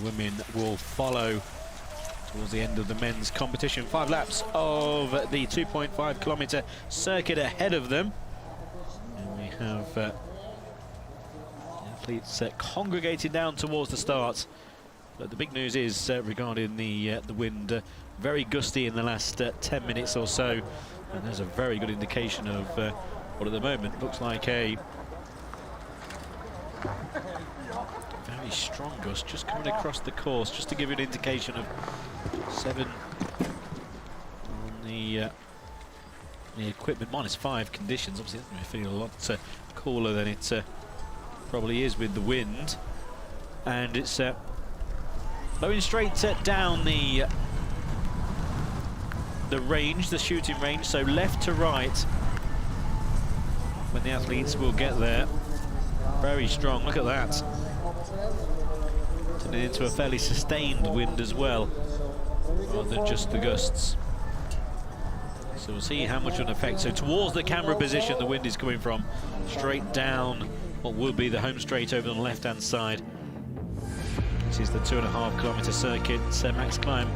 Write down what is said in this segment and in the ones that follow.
Women will follow towards the end of the men's competition. 5 laps of the 2.5 kilometre circuit ahead of them. And we have athletes congregating down towards the start. But the big news is regarding the wind, very gusty in the last 10 minutes or so. And there's a very good indication of what at the moment looks like a very strong gust just coming across the course, just to give you an indication of 7 on the equipment, -5 conditions. Obviously it's going to feel a lot cooler than it probably is with the wind, and it's blowing straight down the range, the shooting range, so left to right when the athletes will get there. Very strong, look at that. Turning into a fairly sustained wind as well, rather than just the gusts. So we'll see how much of an effect. So towards the camera position the wind is coming from, straight down what would be the home straight over on the left hand side. This is the 2.5 kilometre circuit, max climb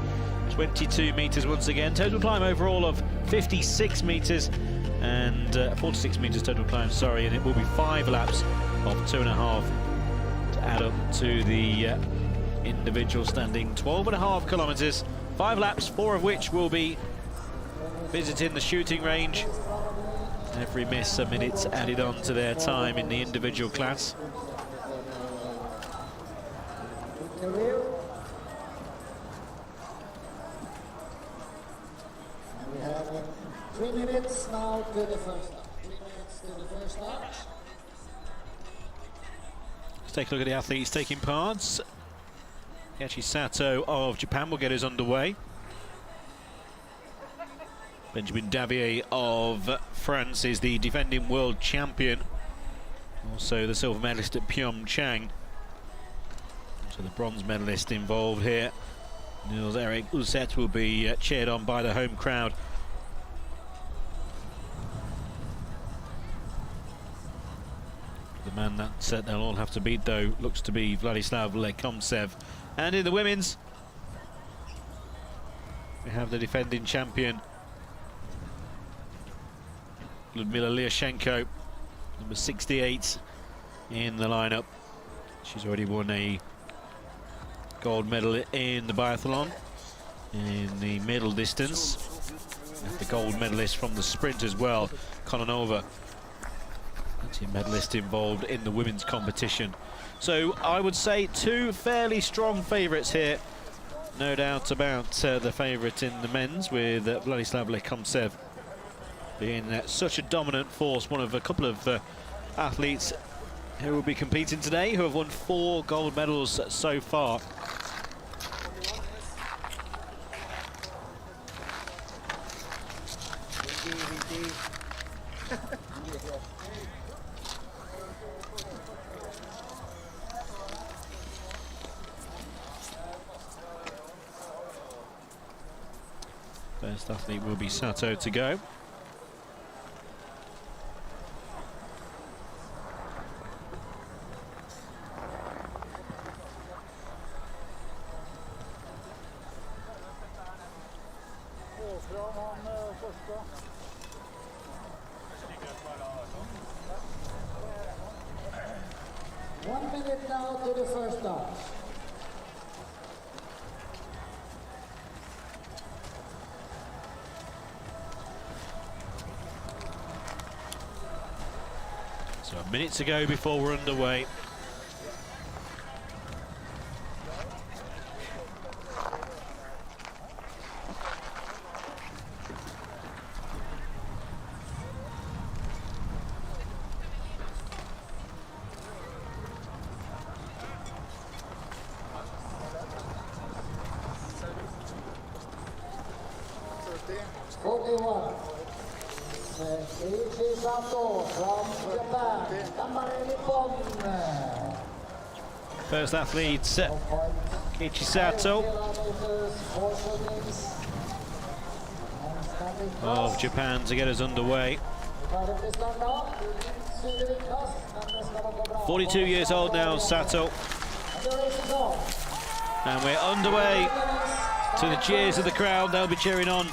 22 metres once again, total climb overall of 56 metres and 46 metres total climb, sorry, and it will be 5 laps of 2.5 to add up to the individual standing 12.5 kilometres. 5 laps, 4 of which will be visiting the shooting range. Every miss a minute's added on to their time in the individual class. We have 3 minutes now to the first lap. 3 minutes to the first lap. Let's take a look at the athletes taking part. Keiichi Sato of Japan will get us underway. Benjamin Davier of France is the defending world champion, also the silver medalist at Pyeongchang. So the bronze medalist involved here. Niels-Erik Uset will be cheered on by the home crowd. The man that they'll all have to beat, though, looks to be Vladislav Lekomtsev. And in the women's, we have the defending champion, Ludmila Lyashenko, number 68 in the lineup. She's already won a gold medal in the biathlon in the middle distance. The gold medalist from the sprint as well, Kononova, medalist involved in the women's competition. So I would say 2 fairly strong favourites here. No doubt about the favourite in the men's, with Vladislav Lekomtsev being such a dominant force, one of a couple of athletes who will be competing today, who have won 4 gold medals so far. First athlete will be Sato to go. One minute now to the first lap. So a minute to go before we're underway. Keiichi Sato from Japan. First athlete, Keiichi Sato of Japan to get us underway. 42 years old now, Sato. And we're underway to the cheers of the crowd. They'll be cheering on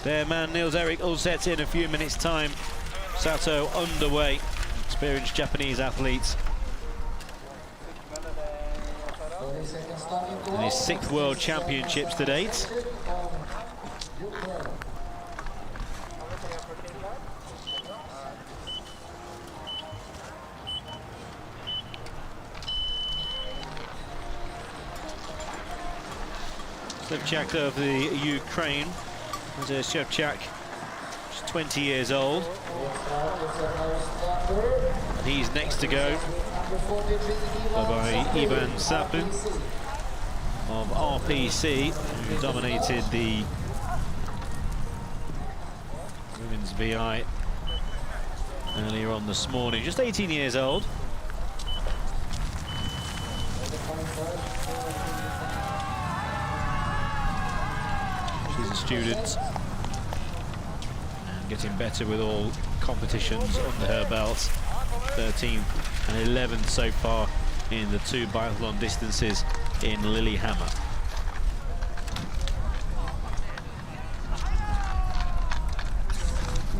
their man Nils-Erik Ulset in a few minutes' time. Sato underway, experienced Japanese athletes. And his 6th World Championships to date. Shevchak of the Ukraine. Shevchak, 20 years old. And he's next to go, followed by Ivan Sapin of RPC, who dominated the women's VI earlier on this morning. Just 18 years old. She's a student and getting better with all competitions under her belt. 13th and 11th so far in the 2 biathlon distances in Lillehammer.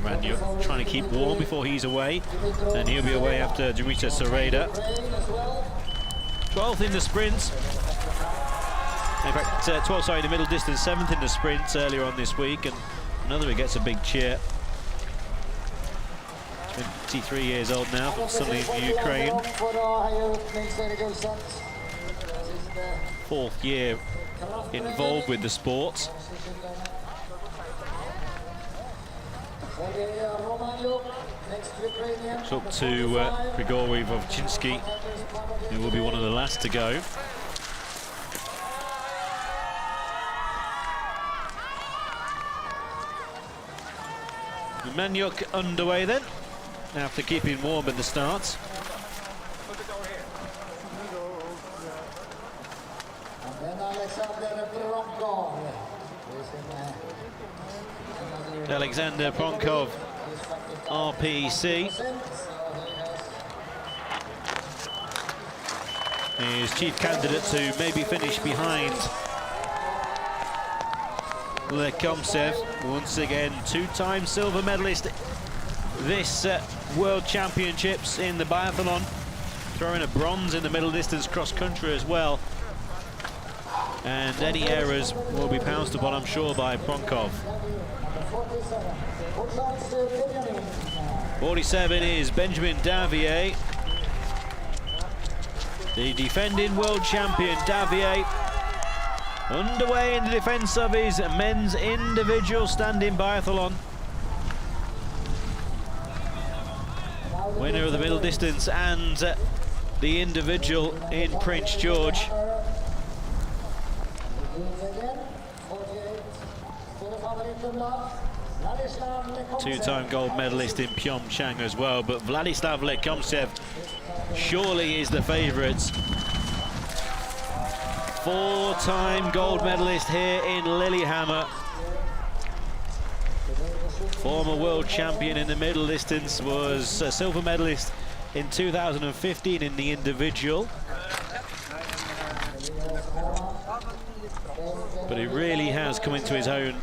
Ranyuk trying to keep warm before he's away, and he'll be away after Dimitar Sereda. 12th in the sprint. In fact, 12th, sorry, in the middle distance, 7th in the sprint earlier on this week, and another who gets a big cheer. 23 years old now, from sunny Ukraine. 4th year involved with the sport. It's up to Grigory Vovchinsky, who will be one of the last to go. Manyuk underway then, after keeping warm at the start. Alexander Pronkov, RPC. His chief candidate to maybe finish behind Lekomsev, once again 2-time silver medalist this World Championships in the biathlon, throwing a bronze in the middle distance cross country as well. And any errors will be pounced upon, I'm sure, by Pronkov. 47 is Benjamin Davier, the defending world champion. Davier underway in the defence of his men's individual standing biathlon. Winner of the middle distance and the individual in Prince George. Two-time gold medalist in Pyeongchang as well, but Vladislav Lekomsev surely is the favourite. 4-time gold medalist here in Lillehammer. Former world champion in the middle distance, was a silver medalist in 2015 in the individual. But he really has come into his own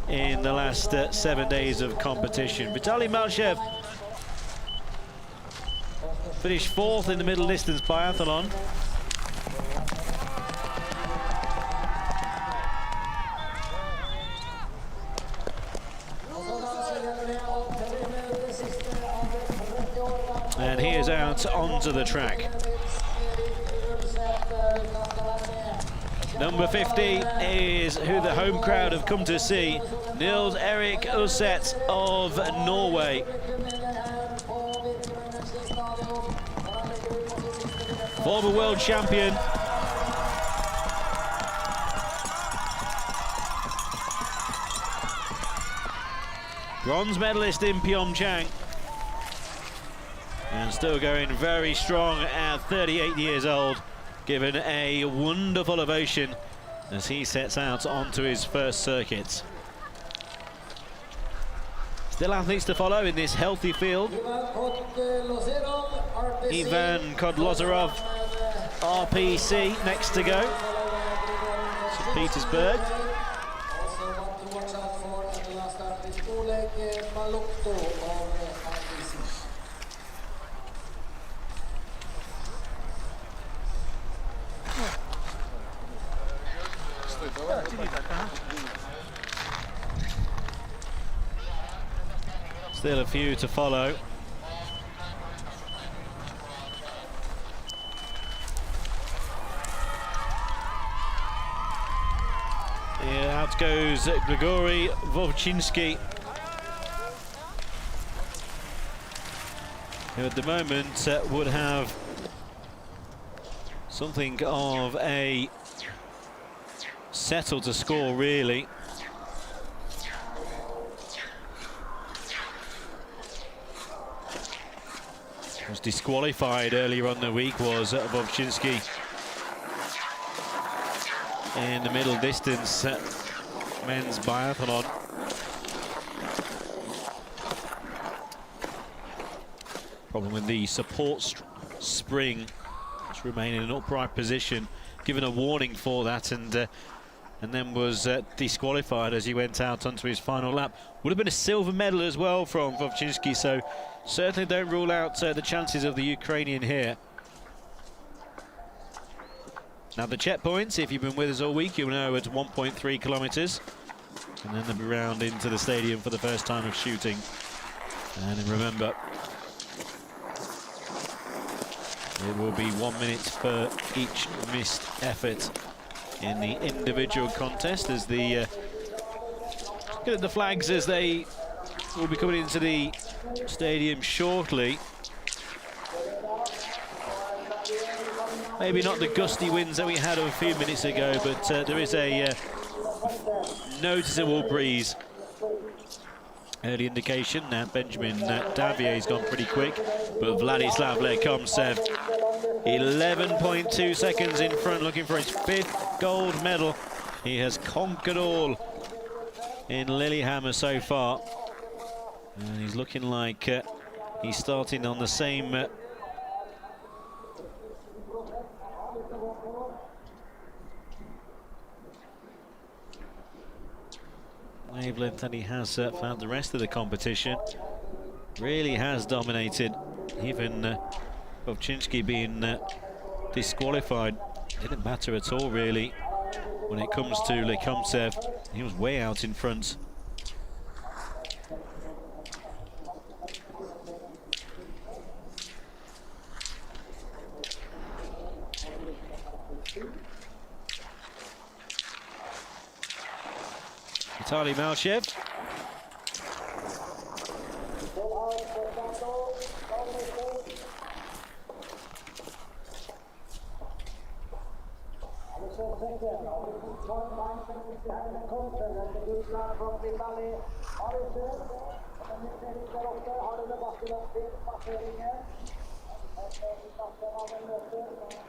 in the last 7 days of competition. Vitaly Malchev finished 4th in the middle distance biathlon. And he is out onto the track. Number 50 is who the home crowd have come to see, Nils-Erik Ulset of Norway. Former world champion. Bronze medalist in Pyeongchang. And still going very strong at 38 years old. Given a wonderful ovation as he sets out onto his first circuit. Still athletes to follow in this healthy field. Ivan Kodlozarov RPC next to go. St. Petersburg. Also want to watch out for at the last start is Oleg Malukto of RPC. Still a few to follow. Yeah, out goes Grigory Vovchinski, who at the moment would have something of a settle to score, really. Was disqualified earlier on the week, was Vovchinski, in the middle distance men's biathlon. Problem with the support spring, just remain in an upright position, given a warning for that, and then was disqualified as he went out onto his final lap. Would have been a silver medal as well from Vovchinski, so certainly don't rule out the chances of the Ukrainian here. Now the checkpoints, if you've been with us all week, you'll know it's 1.3 kilometers, and then they'll be round into the stadium for the first time of shooting. And then remember, it will be 1 minute for each missed effort in the individual contest, as the look at the flags as they will be coming into the stadium shortly. Maybe not the gusty winds that we had a few minutes ago, but there is a noticeable breeze. Early indication now. Benjamin Davier's gone pretty quick, but Vladislav Lekomtsev 11.2 seconds in front, looking for his 5th gold medal. He has conquered all in Lillehammer so far, and he's looking like he's starting on the same wavelength that he has found the rest of the competition. Really has dominated, even Vovchinski being disqualified. Didn't matter at all, really, when it comes to Lekomtsev. He was way out in front. Vitaly Malchev.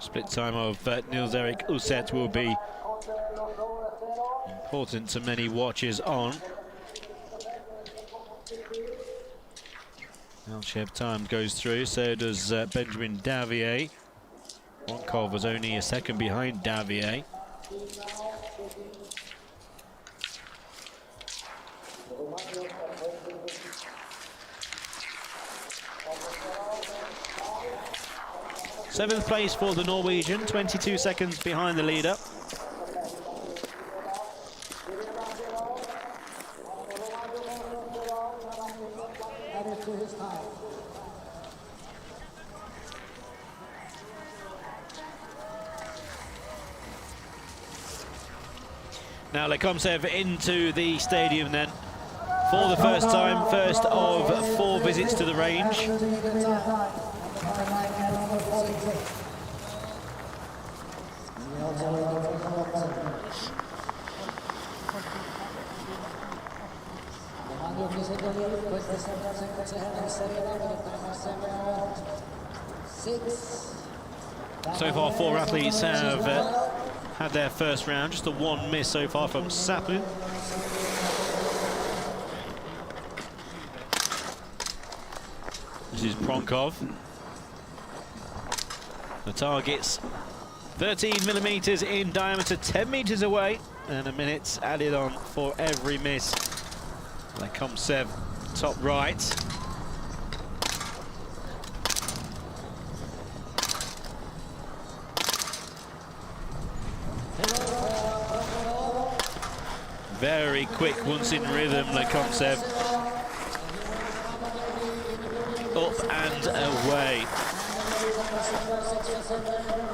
Split time of Nils-Erik Uset will be important to many watchers on. Malchev time goes through, so does Benjamin Davier. Ronkov was only a second behind Davier. Seventh place for the Norwegian, 22 seconds behind the leader. Now Lekomtsev into the stadium then for the first time, first of 4 visits to the range. So far 4 athletes have had their first round, just the 1 miss so far from Sapin. This is Pronkov. The targets 13mm in diameter, 10 meters away, and a minute's added on for every miss. Lekomsev, top right. Very quick once in rhythm, Lekomsev. Up and away.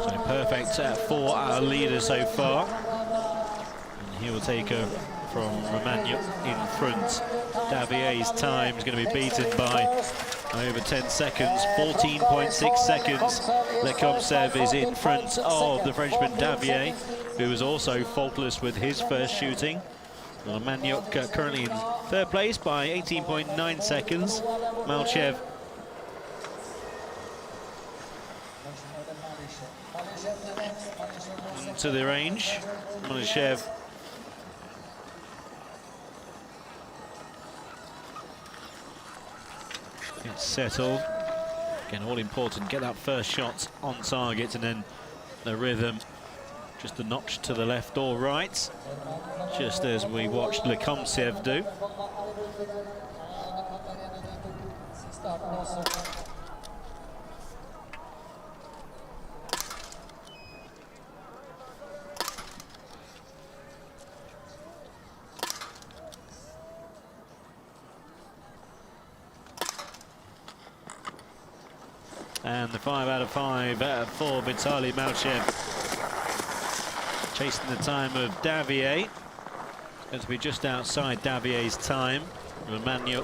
So perfect for our leader so far. And he will take over from Romagna in front. Davier's time is going to be beaten by over 10 seconds, 14.6 seconds. Lekomsev is in front of the Frenchman Davier, who was also faultless with his first shooting. Romagna currently in third place by 18.9 seconds. Malchev into the range. Malchev gets settled. Again, all important, get that first shot on target, and then the rhythm just a notch to the left or right, just as we watched Lekomsev do. And the 5 out of 5 for Vitaly Malchev. Chasing the time of Davier. It's going to be just outside Davier's time. Romagna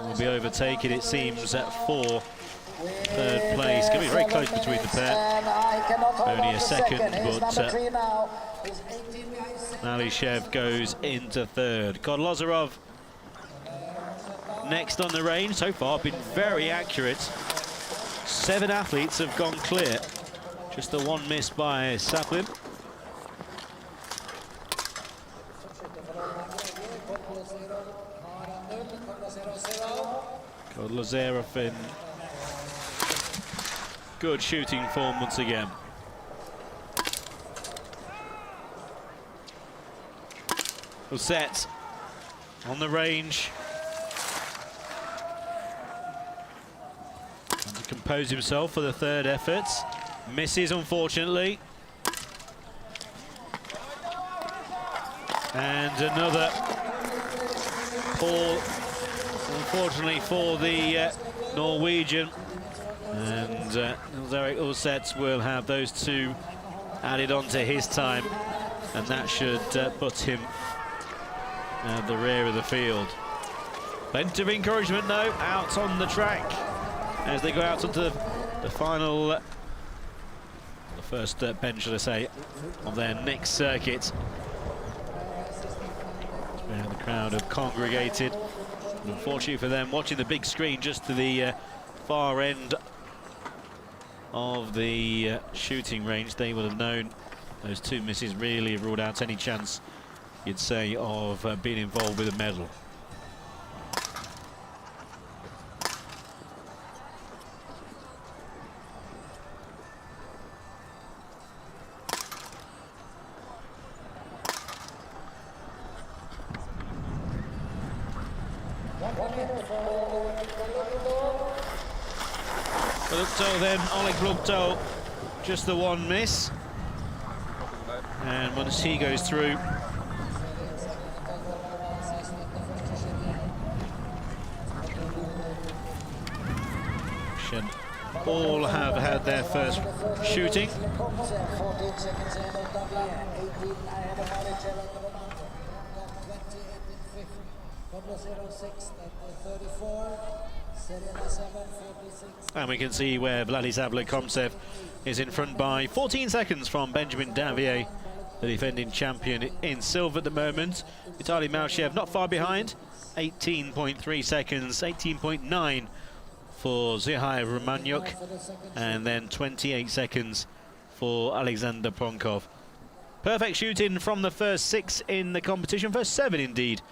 will be overtaken, it seems, for third place. It's going to be very close between the pair. Only a second, but Malchev goes into third. Kodlozarov next on the range. So far been very accurate. 7 athletes have gone clear. Just the one missed by Saplin. Kodlozarov in good shooting form once again. Set on the range. And to compose himself for the third effort. Misses, unfortunately. And another poor, unfortunately, for the Norwegian. And Eric Ulset will have those 2 added on to his time. And that should put him at the rear of the field. Plenty of encouragement, though, out on the track as they go out onto the final... first bench, should I say, of their next circuit. Where the crowd have congregated. And unfortunately for them, watching the big screen just to the far end of the shooting range, they would have known those 2 misses really have ruled out any chance, you'd say, of being involved with a medal. Blukto then, Oleg Blukto, just the one miss. And once he goes through, should all have had their first shooting. And we can see where Vladislav Lekomsev is in front by 14 seconds from Benjamin Davier, the defending champion in silver at the moment. Vitaly Malchev not far behind, 18.3 seconds, 18.9 for Zihai Romanyuk, and then 28 seconds for Alexander Pronkov. Perfect shooting from the first 6 in the competition, first 7 indeed.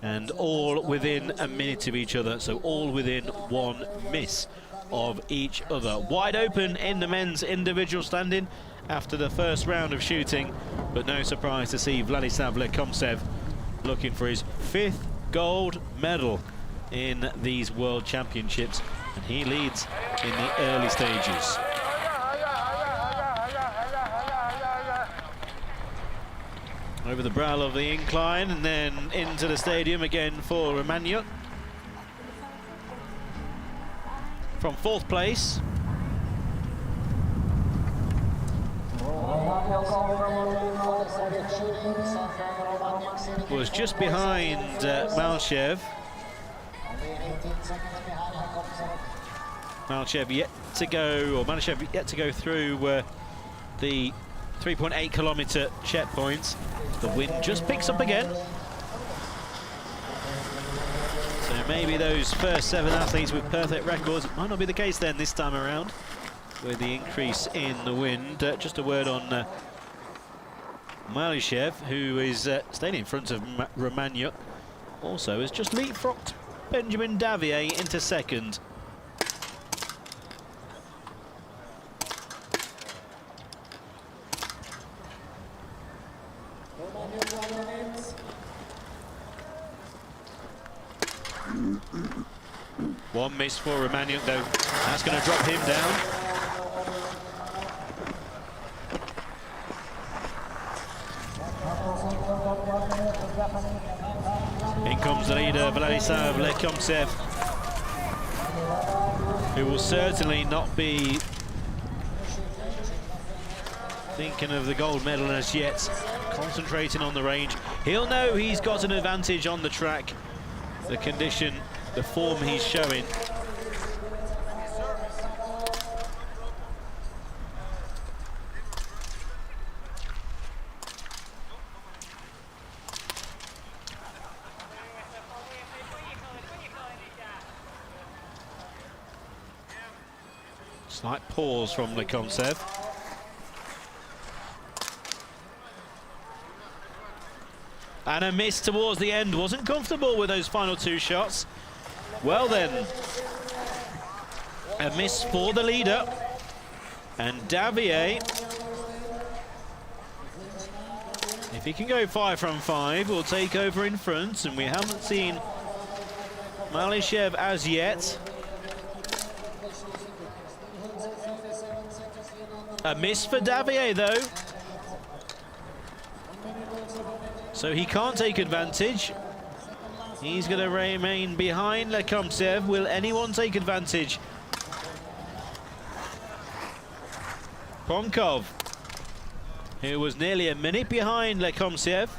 And all within a minute of each other, so all within 1 miss of each other. Wide open in the men's individual standing after the first round of shooting, but no surprise to see Vladislav Lekomtsev looking for his 5th gold medal in these World Championships, and he leads in the early stages. Over the brow of the incline and then into the stadium again for Romania. From 4th place. Was just behind Malchev. Malchev yet to go, or Malchev yet to go through the 3.8 kilometer checkpoint. The wind just picks up again. So maybe those first 7 athletes with perfect records might not be the case then this time around with the increase in the wind. Just a word on Malchev, who is staying in front of Romania. Also has just leapfrogged Benjamin Davier into 2nd. One miss for Romania, though. That's going to drop him down. In comes the leader, Vladislav Lekomtsev, who will certainly not be thinking of the gold medal as yet, concentrating on the range. He'll know he's got an advantage on the track, the condition, the form he's showing. Slight pause from Lekomtsev. And a miss towards the end. Wasn't comfortable with those final 2 shots. Well then, a miss for the leader. And Davier, if he can go 5 from 5, will take over in front. And we haven't seen Malchev as yet. A miss for Davier, though. So he can't take advantage. He's going to remain behind Lekomtsev. Will anyone take advantage? Pronkov, who was nearly a minute behind Lekomtsev.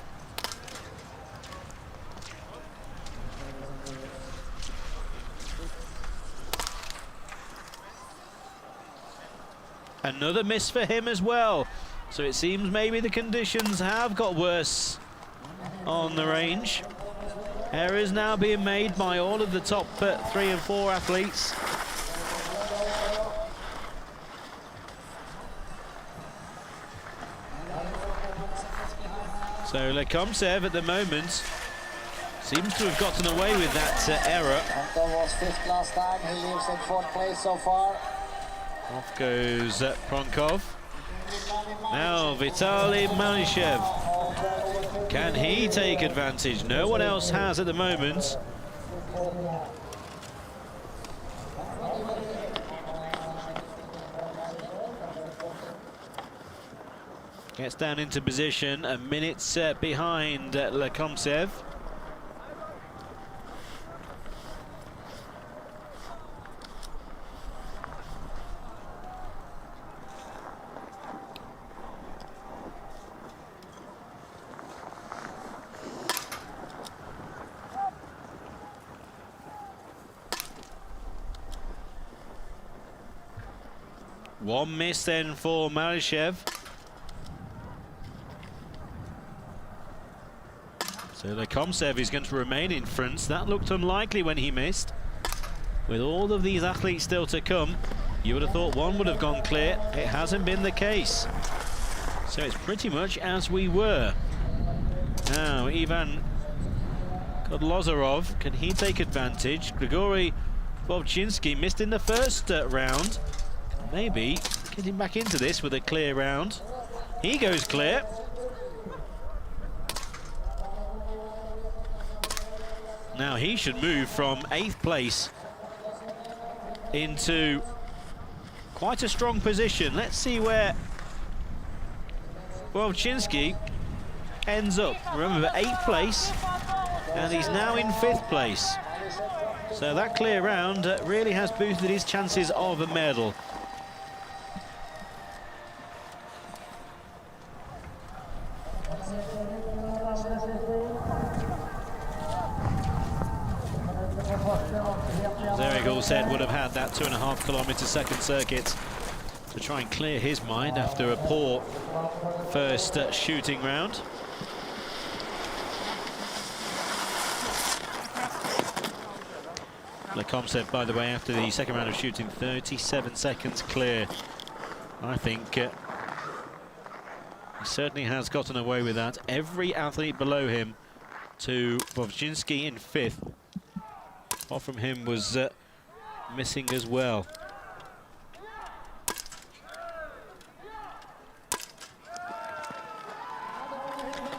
Another miss for him as well. So it seems maybe the conditions have got worse on the range. Errors now being made by all of the top 3 and 4 athletes. So Lekomtsev at the moment seems to have gotten away with that error. Pronkov was 5th last time. He leaves in 4th place so far. Off goes Pronkov. Now Vitaly Malchev. Can he take advantage? No one else has at the moment. Gets down into position, a minute behind Lekomtsev. One miss then for Malchev. So Lekomtsev is going to remain in front. That looked unlikely when he missed. With all of these athletes still to come, you would have thought one would have gone clear. It hasn't been the case. So it's pretty much as we were. Now, Ivan Kodlozarov, can he take advantage? Grigory Wojcinski missed in the first round. Maybe getting back into this with a clear round. He goes clear. Now he should move from 8th place into quite a strong position. Let's see where Wojcinski ends up. Remember, 8th place, and he's now in 5th place. So that clear round really has boosted his chances of a medal. As Eric all said, would have had that 2.5 kilometre second circuit to try and clear his mind after a poor first shooting round. Lekomsev, by the way, after the second round of shooting, 37 seconds clear. I think he certainly has gotten away with that. Every athlete below him, to Wojcinski in 5th, apart from him, was missing as well.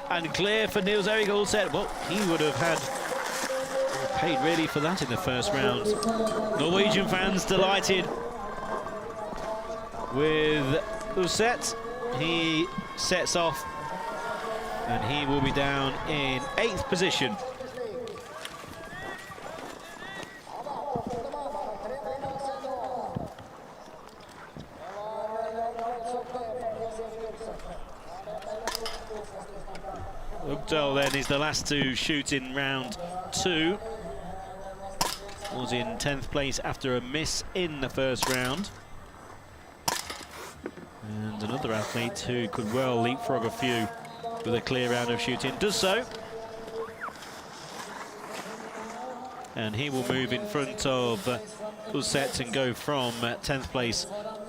And clear for Niels Erik Olseth. Well, he would have had paid really for that in the first round. Norwegian fans delighted with Olseth. He sets off and he will be down in 8th position. Ugdal then is the last to shoot in round 2. Was in 10th place after a miss in the first round. And another athlete who could well leapfrog a few with a clear round of shooting does so. And he will move in front of Olseth and go from 10th place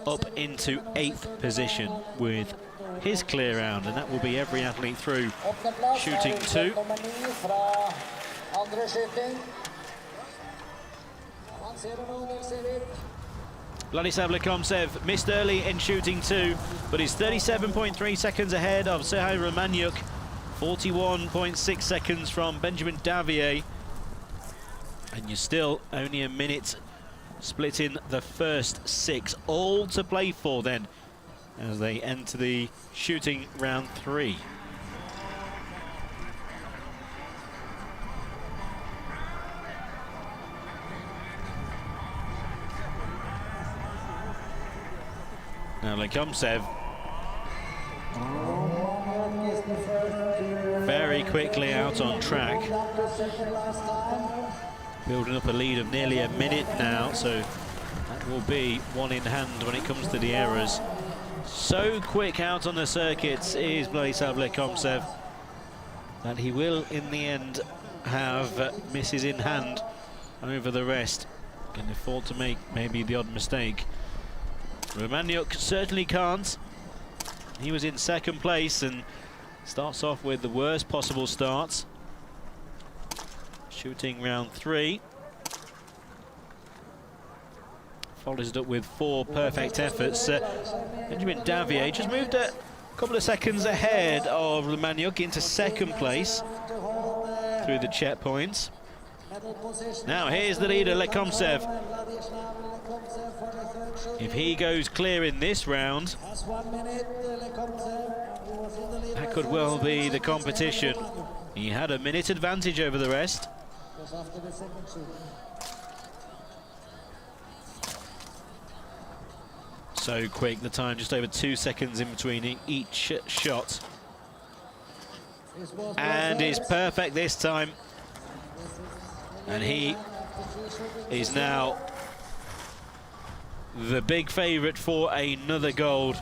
up into 8th position with his clear round, and that will be every athlete through shooting 2. Vladislav Lekomsev missed early in shooting 2, but is 37.3 seconds ahead of Serhij Romaniuk, 41.6 seconds from Benjamin Davier, and you're still only a minute splitting the first 6, all to play for then as they enter the shooting round 3. Now Lekomsev very quickly out on track, building up a lead of nearly a minute now, so that will be one in hand when it comes to the errors. So quick out on the circuits is Vladislav Lekomsev that he will in the end have misses in hand over the rest. Can afford to make maybe the odd mistake. Romaniuk certainly can't. He was in 2nd place and starts off with the worst possible start. Shooting round 3. Follows it up with 4 perfect efforts. Benjamin Davier just moved a couple of seconds ahead of Romaniuk into 2nd place through the checkpoints. Now here's the leader, Lekomsev. If he goes clear in this round, that could well be the competition. He had a minute advantage over the rest. So quick, the time just over 2 seconds in between each shot. And is perfect this time. And he is now the big favourite for another gold.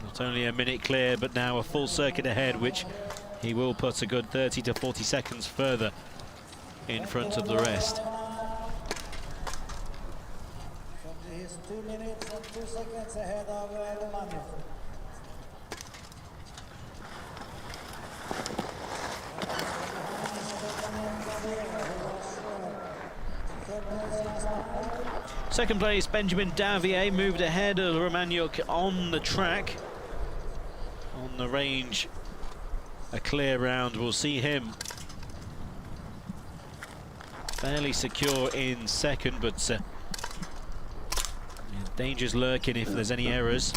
Not only a minute clear, but now a full circuit ahead, which he will put a good 30 to 40 seconds further in front of the rest. 2 minutes and 2 seconds ahead of Romania. Second place, Benjamin Davier moved ahead of Romaniuk on the track. On the range, a clear round. We'll see him fairly secure in second, but dangers lurking if there's any errors.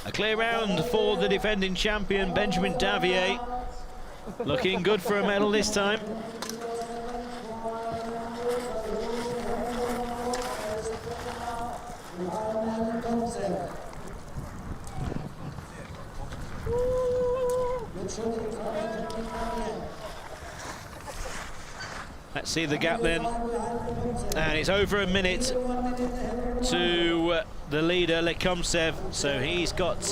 A clear round for the defending champion, Benjamin Davier. Looking good for a medal this time. Let's see the gap then. And it's over a minute to the leader, Lekomsev. So he's got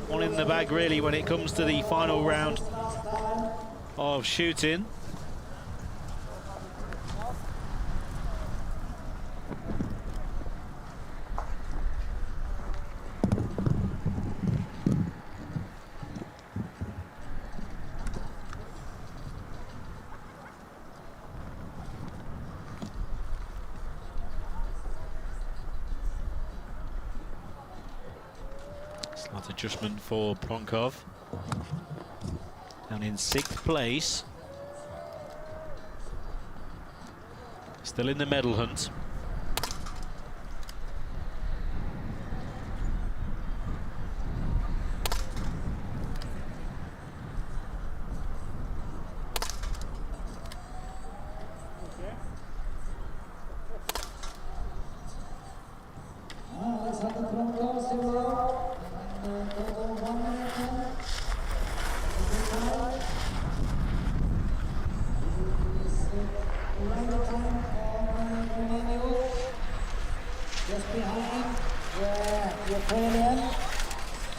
one in the bag really when it comes to the final round of shooting. Slight adjustment for Pronkov. Down in 6th place. Still in the medal hunt.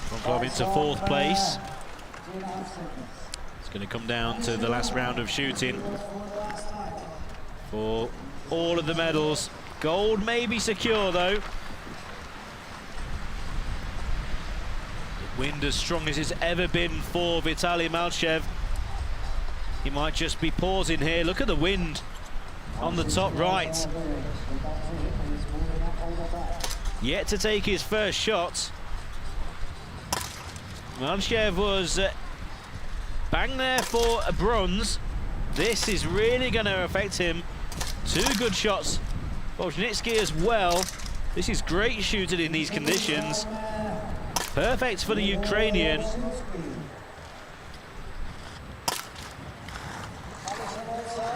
Pronkov into 4th place. It's going to come down to the last round of shooting for all of the medals. Gold may be secure though. The wind as strong as it's ever been for Vitaly Malchev. He might just be pausing here. Look at the wind on the top right. Yet to take his first shot. Malchev was bang there for a bronze. This is really going to affect him. 2 good shots. Wojnicki as well. This is great shooting in these conditions. Perfect for the Ukrainian.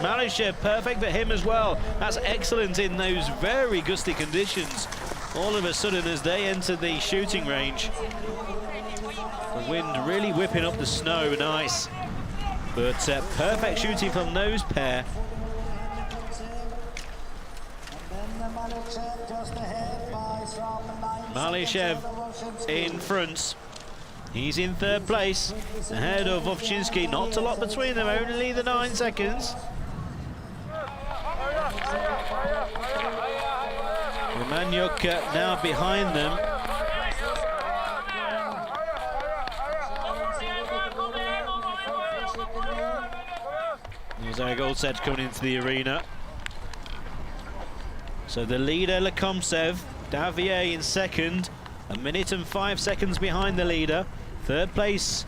Malchev, perfect for him as well. That's excellent in those very gusty conditions. All of a sudden, as they enter the shooting range, the wind really whipping up the snow and ice. But perfect shooting from those pair. Malchev in front. He's in 3rd place, ahead of Wojcinski. Not a lot between them, only the 9 seconds. Romaniuk now behind them. There's our goal set coming into the arena. So the leader, Lekomsev, Davier in 2nd, 1 minute and 5 seconds behind the leader. 3rd place,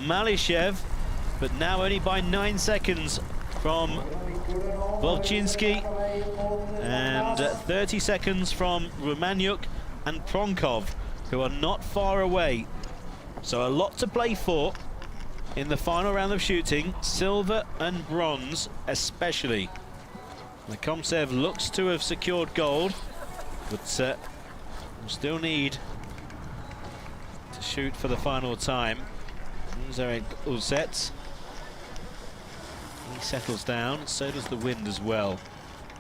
Malchev, but now only by 9 seconds from Wojcinski, and 30 seconds from Romaniuk and Pronkov, who are not far away. So a lot to play for in the final round of shooting, silver and bronze especially. Lekomsev looks to have secured gold, but we'll still need to shoot for the final time. There's Eric Ulset. He settles down, so does the wind as well,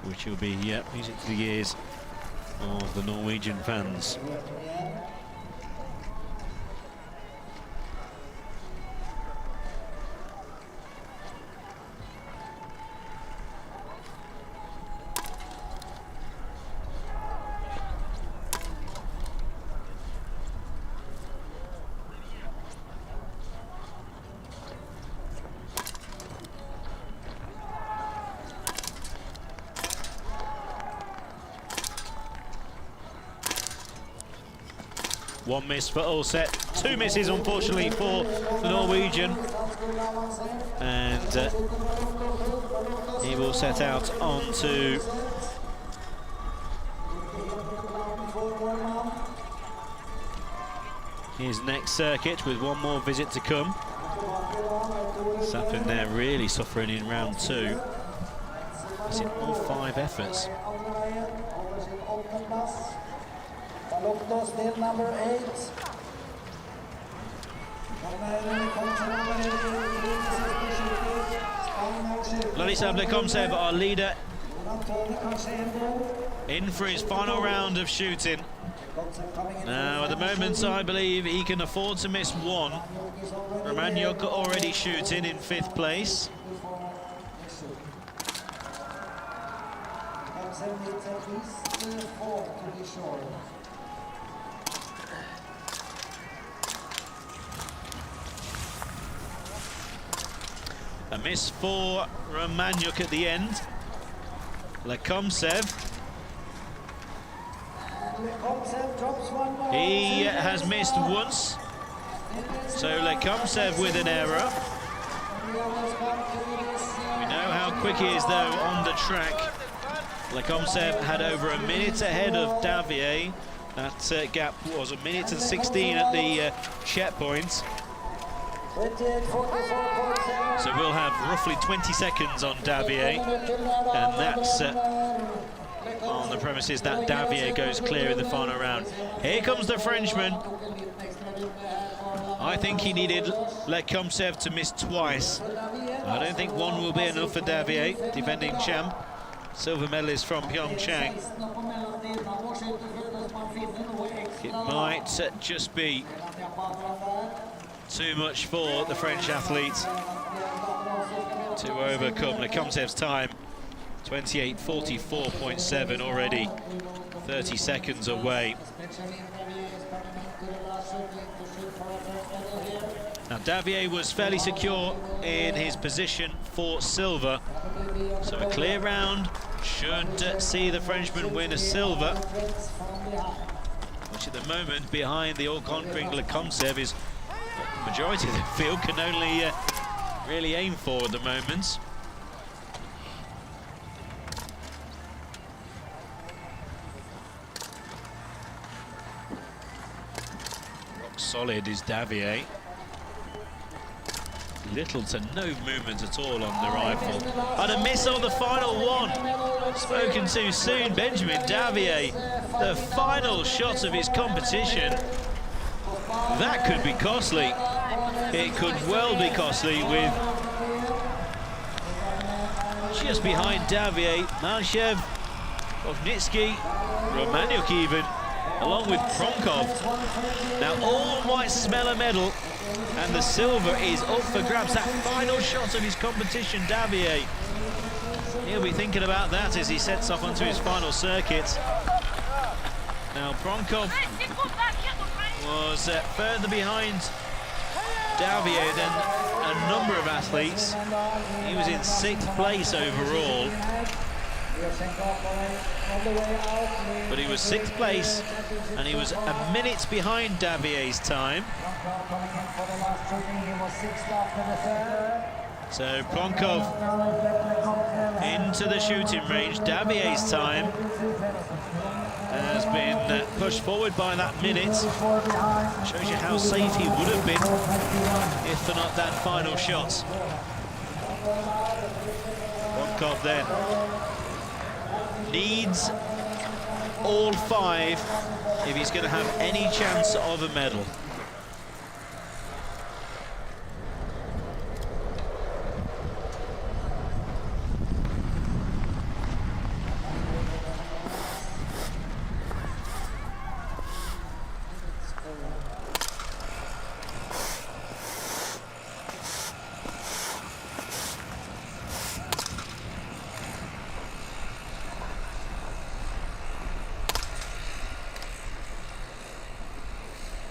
which will be music to the ears of the Norwegian fans. 1 miss for Ulset, 2 misses unfortunately for the Norwegian, and he will set out onto his next circuit with 1 more visit to come. Sapin there really suffering in round 2. He's in all 5 efforts. Still number 8. Ladislav Lekomsev, our leader, in for his final round of shooting. Now, at the moment, I believe he can afford to miss 1. Romaniuk already shooting in 5th place. A miss for Romaniuk at the end. Lekomsev. He has missed once. So Lekomsev with an error. We know how quick he is though on the track. Lekomsev had over a minute ahead of Davier. That gap was 1 minute and 16 at the checkpoint. So we'll have roughly 20 seconds on Davier, and that's on the premises that Davier goes clear in the final round. Here comes the Frenchman. I think he needed Lekomsev to miss twice. I don't think 1 will be enough for Davier, defending champ, silver medalist from Pyeongchang. It might just be too much for the French athlete to overcome. Lekomsev's time, 28:44.7 already, 30 seconds away. Now Davier was fairly secure in his position for silver, so a clear round should see the Frenchman win a silver, which at the moment, behind the all-conquering Lekomsev, is the majority of the field can only really aim for at the moment. Rock solid is Davier. Little to no movement at all on the rifle. And a miss on the final one. Spoken too soon. Benjamin Davier, the final shot of his competition. That could be costly. It could well be costly, with just behind Davier, Malchev, Bovnitsky, Romaniuk even, along with Pronkov. Now all might smell a medal, and the silver is up for grabs. That final shot of his competition, Davier. He'll be thinking about that as he sets off onto his final circuit. Now Pronkov was further behind Davier than a number of athletes. He was in 6th place overall, but he was 6th place, and he was a minute behind Davier's time. So Pronkov into the shooting range. Davier's time has been pushed forward by that minute. Shows you how safe he would have been if for not that final shot. Pronkov then needs all 5 if he's going to have any chance of a medal.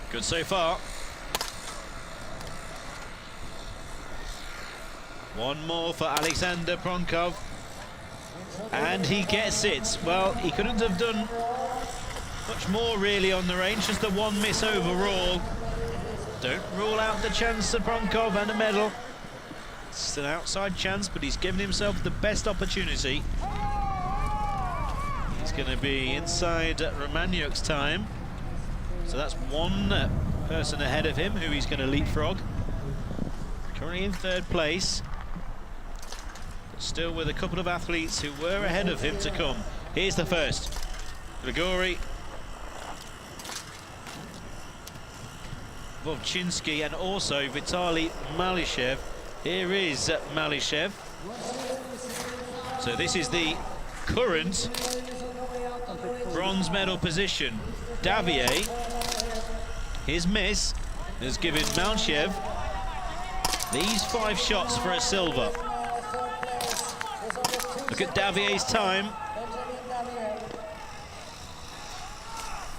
Good so far. One more for Alexander Pronkov, and he gets it. Well, he couldn't have done Much more really on the range, just the one miss overall. Don't rule out the chance of Bronkov and a medal. It's an outside chance, but he's given himself the best opportunity. He's going to be inside Romaniuk's time. So that's one person ahead of him who he's going to leapfrog. Currently in third place. But still with a couple of athletes who were ahead of him to come. Here's the first. Grigori Vovchinsky and also Vitaly Malishev. Here is Malishev. So this is the current bronze medal position. Davier, his miss has given Malishev these 5 shots for a silver. Look at Davier's time.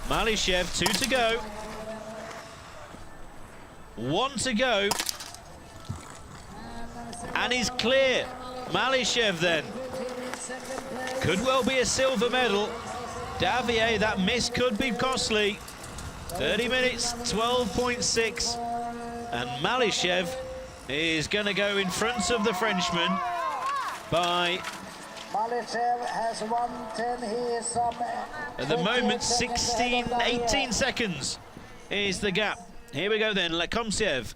Malishev, 2 to go. 1 to go. And he's clear. Malishev then. Could well be a silver medal. Davier, that miss could be costly. 30 minutes, 12.6. And Malishev is going to go in front of the Frenchman by... Malishev has 1:10. He is at the moment, 18 seconds is the gap. Here we go then, Lekomsev.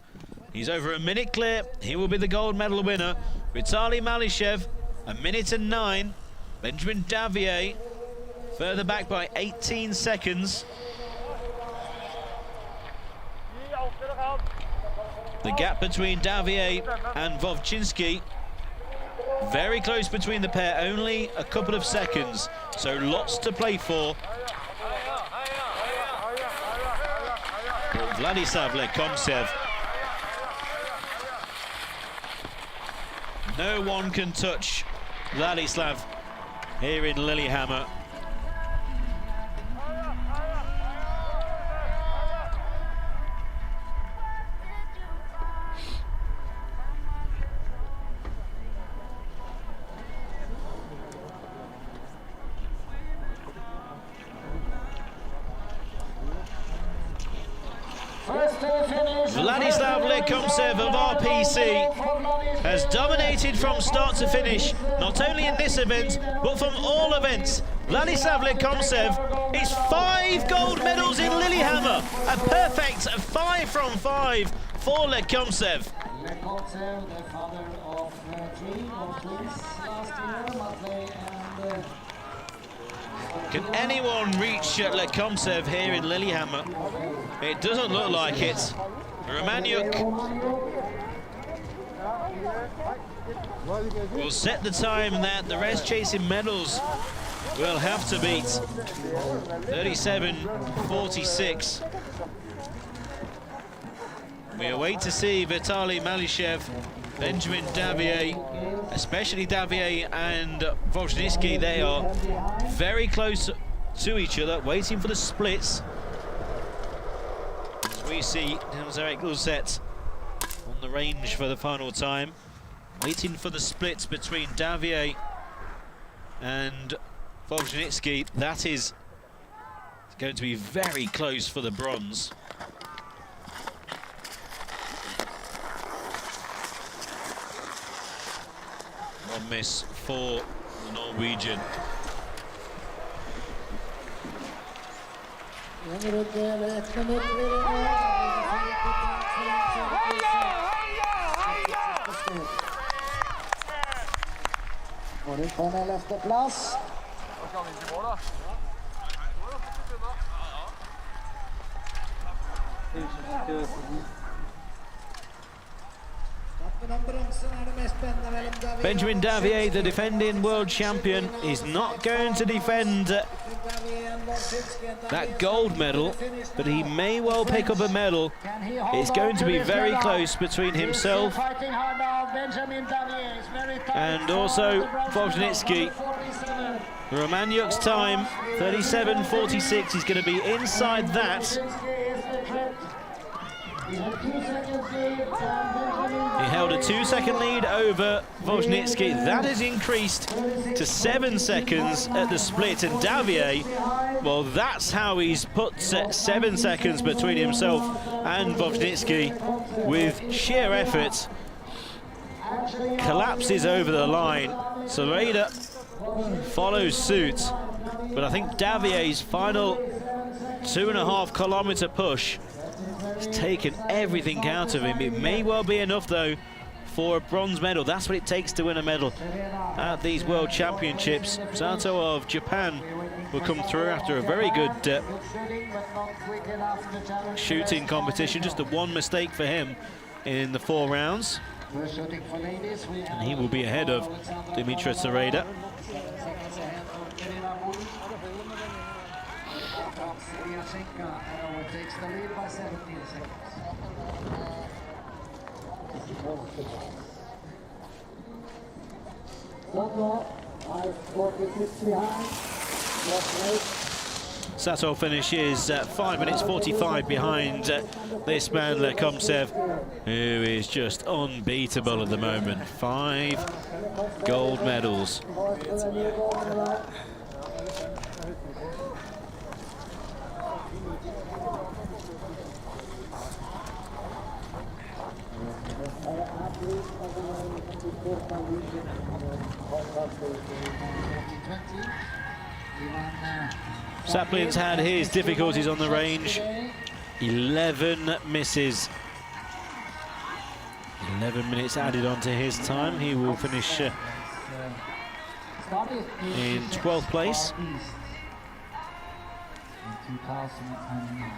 He's over a minute clear. He will be the gold medal winner. Vitaly Malishev, 1 minute and 9. Benjamin Davier, further back by 18 seconds. The gap between Davier and Vovchinsky, very close between the pair, only a couple of seconds, so lots to play for. But Vladislav Lekomsev, no one can touch Vladislav here in Lillehammer. Vladislav Lekomsev of RPC has dominated from start to finish, not only in this event, but from all events. Vladislav Lekomsev is 5 gold medals in Lillehammer. A perfect 5 from 5 for Lekomsev. Lekomsev, the father of 3 twins last year, Matvey and... Can anyone reach Lekomsev here in Lillehammer? It doesn't look like it. Romaniuk will set the time that the rest chasing medals will have to beat. 37.46. We await to see Vitaly Malishev, Benjamin Davier, especially Davier and Vovchinsky. They are very close to each other, waiting for the splits. As we see Zarek Luzet on the range for the final time, waiting for the splits between Davier and Vovchinsky. That is going to be very close for the bronze. One miss for the Norwegian. Nordic på en 11:e plass. Benjamin Davier, the defending world champion, is not going to defend that gold medal, but he may well pick up a medal. It's going to be very close between himself and also Vovchinsky. Romaniuk's time, 37.46. He's going to be inside that. He held a 2-second lead over Wojnicki. That has increased to 7 seconds at the split. And Davier, well, that's how he's put 7 seconds between himself and Wojnicki with sheer effort. Collapses over the line. Sereda follows suit. But I think Davier's final 2.5 kilometer push has taken everything out of him. It may well be enough, though, for a bronze medal. That's what it takes to win a medal at these World Championships. Sato of Japan will come through after a very good shooting competition. Just the one mistake for him in the 4 rounds. And he will be ahead of Dimitra Sereda. Takes the lead by 17 seconds. Sato finishes 5 minutes 45 behind this man Lecomsev, who is just unbeatable at the moment. 5 gold medals. Saplin's had his difficulties on the range. 11 misses. 11 minutes added onto his time. He will finish in 12th place. In 2009.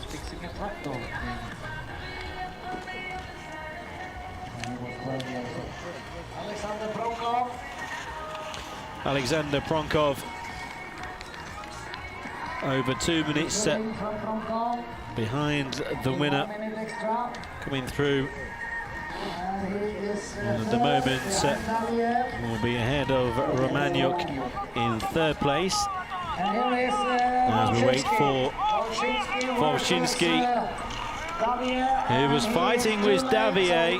Fixing a tractor. Alexander Pronkov over 2 minutes behind the winner, coming through. And at the moment will be ahead of Romaniuk in 3rd place. As we wait for Wojcinski, who was fighting with Davier.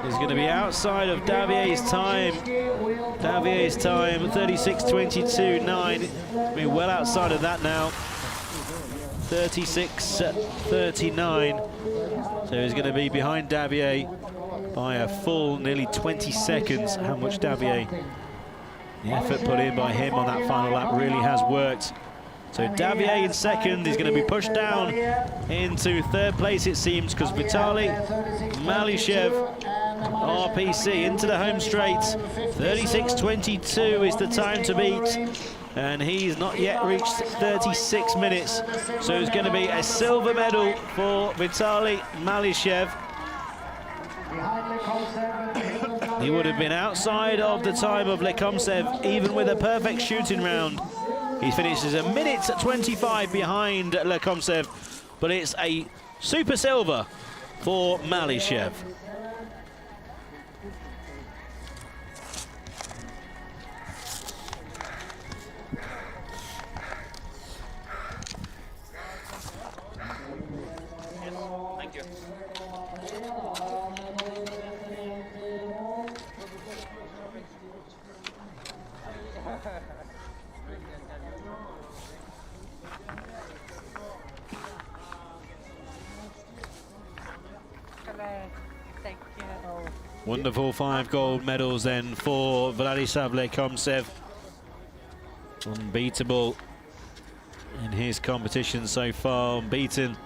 He's going to be outside of Davier's time. Davier's time, 36:22.9. We're well outside of that now. 36:39. So he's going to be behind Davier by a full nearly 20 seconds. How much Davier, the effort put in by him on that final lap really has worked. So Davier in 2nd is going to be pushed down into 3rd place, it seems, because Vitaly Malishev, RPC, into the home straight. 36:22 is the time to beat, and he's not yet reached 36 minutes. So it's going to be a silver medal for Vitaly Malishev. He would have been outside of the time of Lecomsev, even with a perfect shooting round. He finishes a minute 25 behind Lecomsev, but it's a super silver for Malishev. Thank you. Wonderful 5 gold medals then for Vladislav Lecomsev. Unbeatable in his competition so far, unbeaten,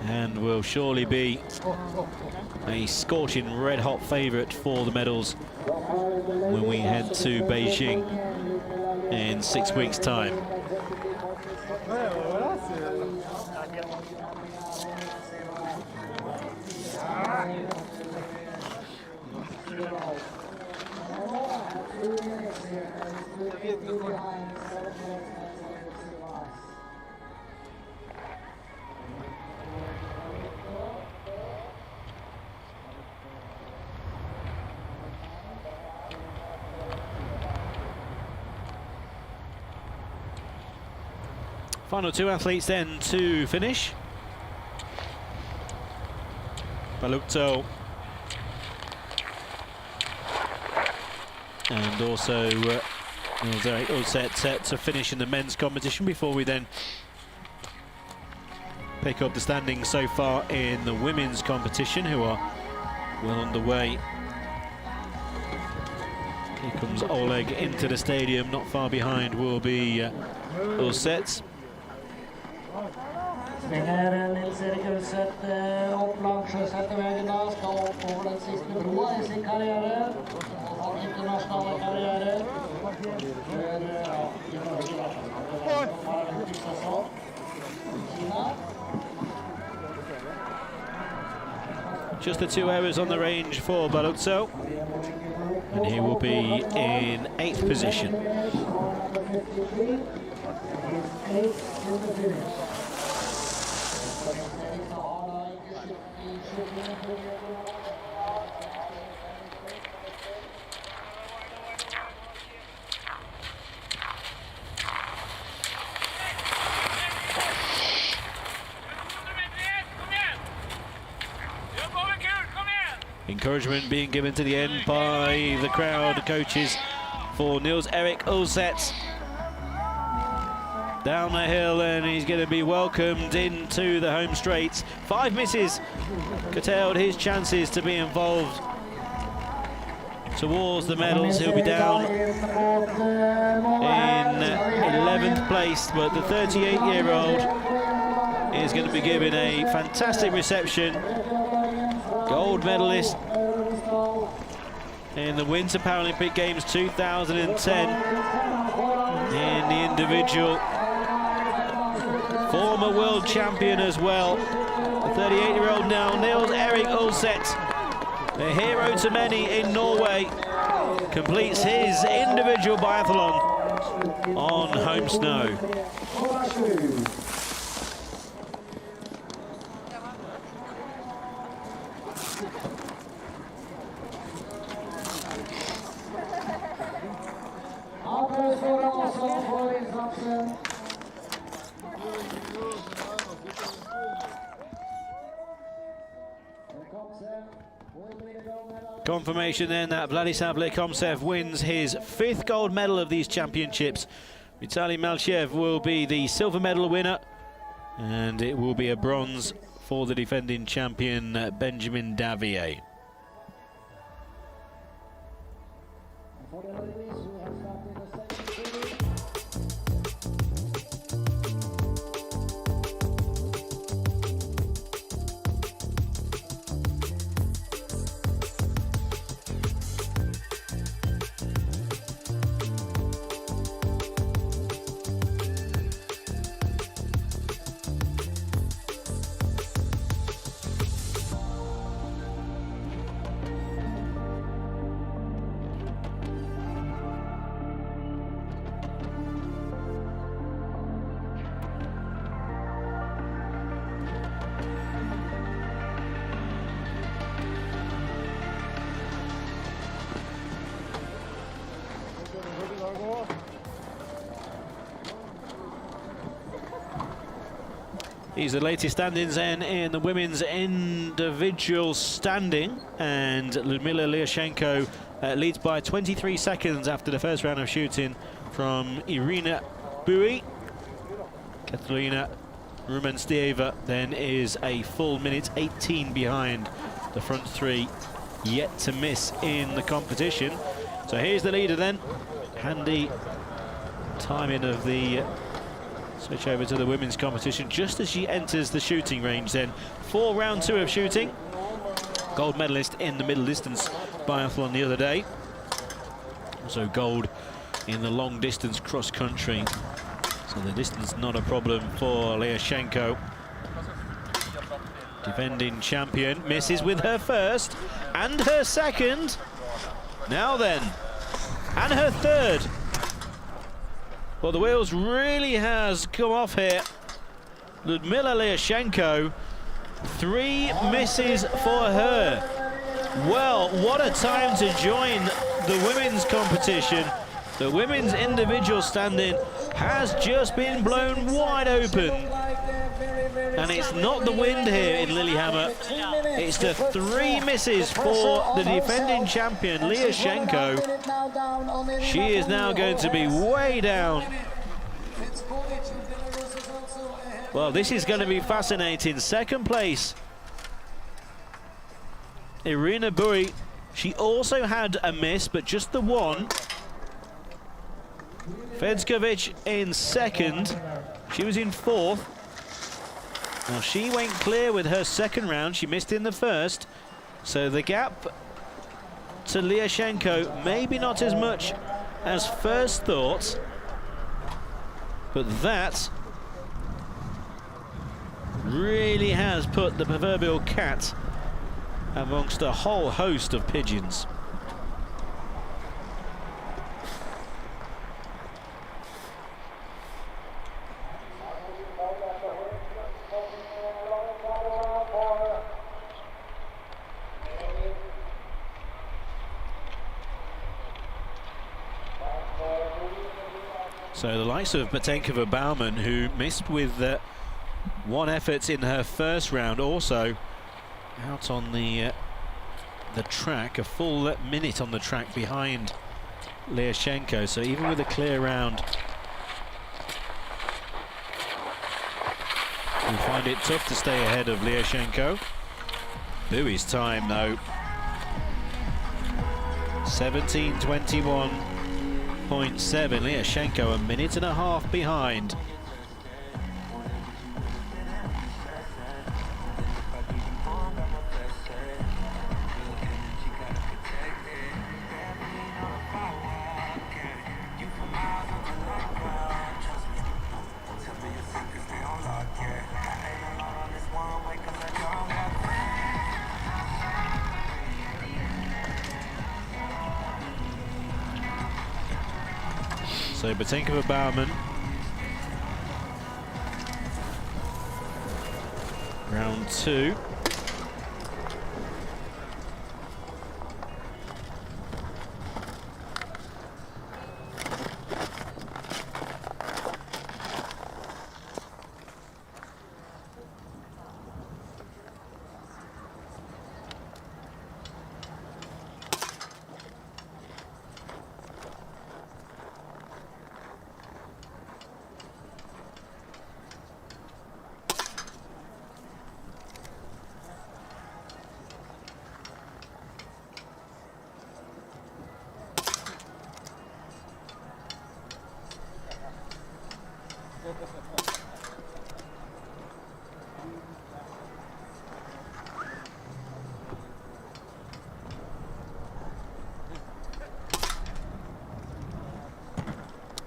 and will surely be a scorching red-hot favourite for the medals when we head to Beijing in 6 weeks' time. Final two athletes then to finish. Balukto and also Nordic all set to finish in the men's competition before we then pick up the standings so far in the women's competition, who are well underway. Here comes Oleg into the stadium, not far behind will be Ulset. Springer Nils-Erik Ulset opp langs Sjøsetervegen da, skal opp over den siste broa I sin karriere, og internasjonale karriere. Paralympics også, Kina. Just the 2 hours on the range for Balukto, and he will be in 8th position. Encouragement being given to the end by the crowd coaches for Nils-Erik Ulset. Down the hill, and he's going to be welcomed into the home straight. 5 misses curtailed his chances to be involved towards the medals. He'll be down in 11th place, but the 38-year-old is going to be given a fantastic reception. Gold medalist in the Winter Paralympic Games 2010 in the individual. Former world champion as well. The 38-year-old now, Nils-Erik Ulset, a hero to many in Norway, completes his individual biathlon on home snow. Confirmation then that Vladislav Lekomtsev wins his 5th gold medal of these championships. Vitaly Malchev will be the silver medal winner, and it will be a bronze for the defending champion Benjamin Davier. These are the latest standings then in the women's individual standing, and Lyudmila Lyashenko leads by 23 seconds after the first round of shooting from Irina Bui. Katerina Rumenstieva then is a full minute 18 behind the front 3, yet to miss in the competition. So here's the leader then. Handy timing of the switch over to the women's competition just as she enters the shooting range then. For round 2 of shooting. Gold medalist in the middle distance biathlon the other day. Also gold in the long distance cross country. So the distance not a problem for Lyashenko. Defending champion misses with her first and her second. Now then, and her third. Well, the wheels really has come off here. Lyudmila Lyashenko, 3 misses for her. Well, what a time to join the women's competition. The women's individual standing has just been blown wide open. And it's not the wind here in Lillehammer. It's the 3 misses for the defending champion, Lillehammer. She is now going to be way down. Well, this is going to be fascinating. Second place, Irina Buri. She also had a miss, but just the one. Fedskovic in second. She was in 4th. Now she went clear with her second round. She missed in the first. So the gap to Lillehammer, maybe not as much as first thought, but that really has put the proverbial cat amongst a whole host of pigeons. So the likes of Batenkova Baumann, who missed with 1 effort in her first round, also out on the track, a full minute on the track behind Lillehammer. So even with a clear round, we find it tough to stay ahead of Lillehammer. Bui's time though, 17:21.7. Lillehammer a minute and a half behind. So Batenkova Baumann, round 2.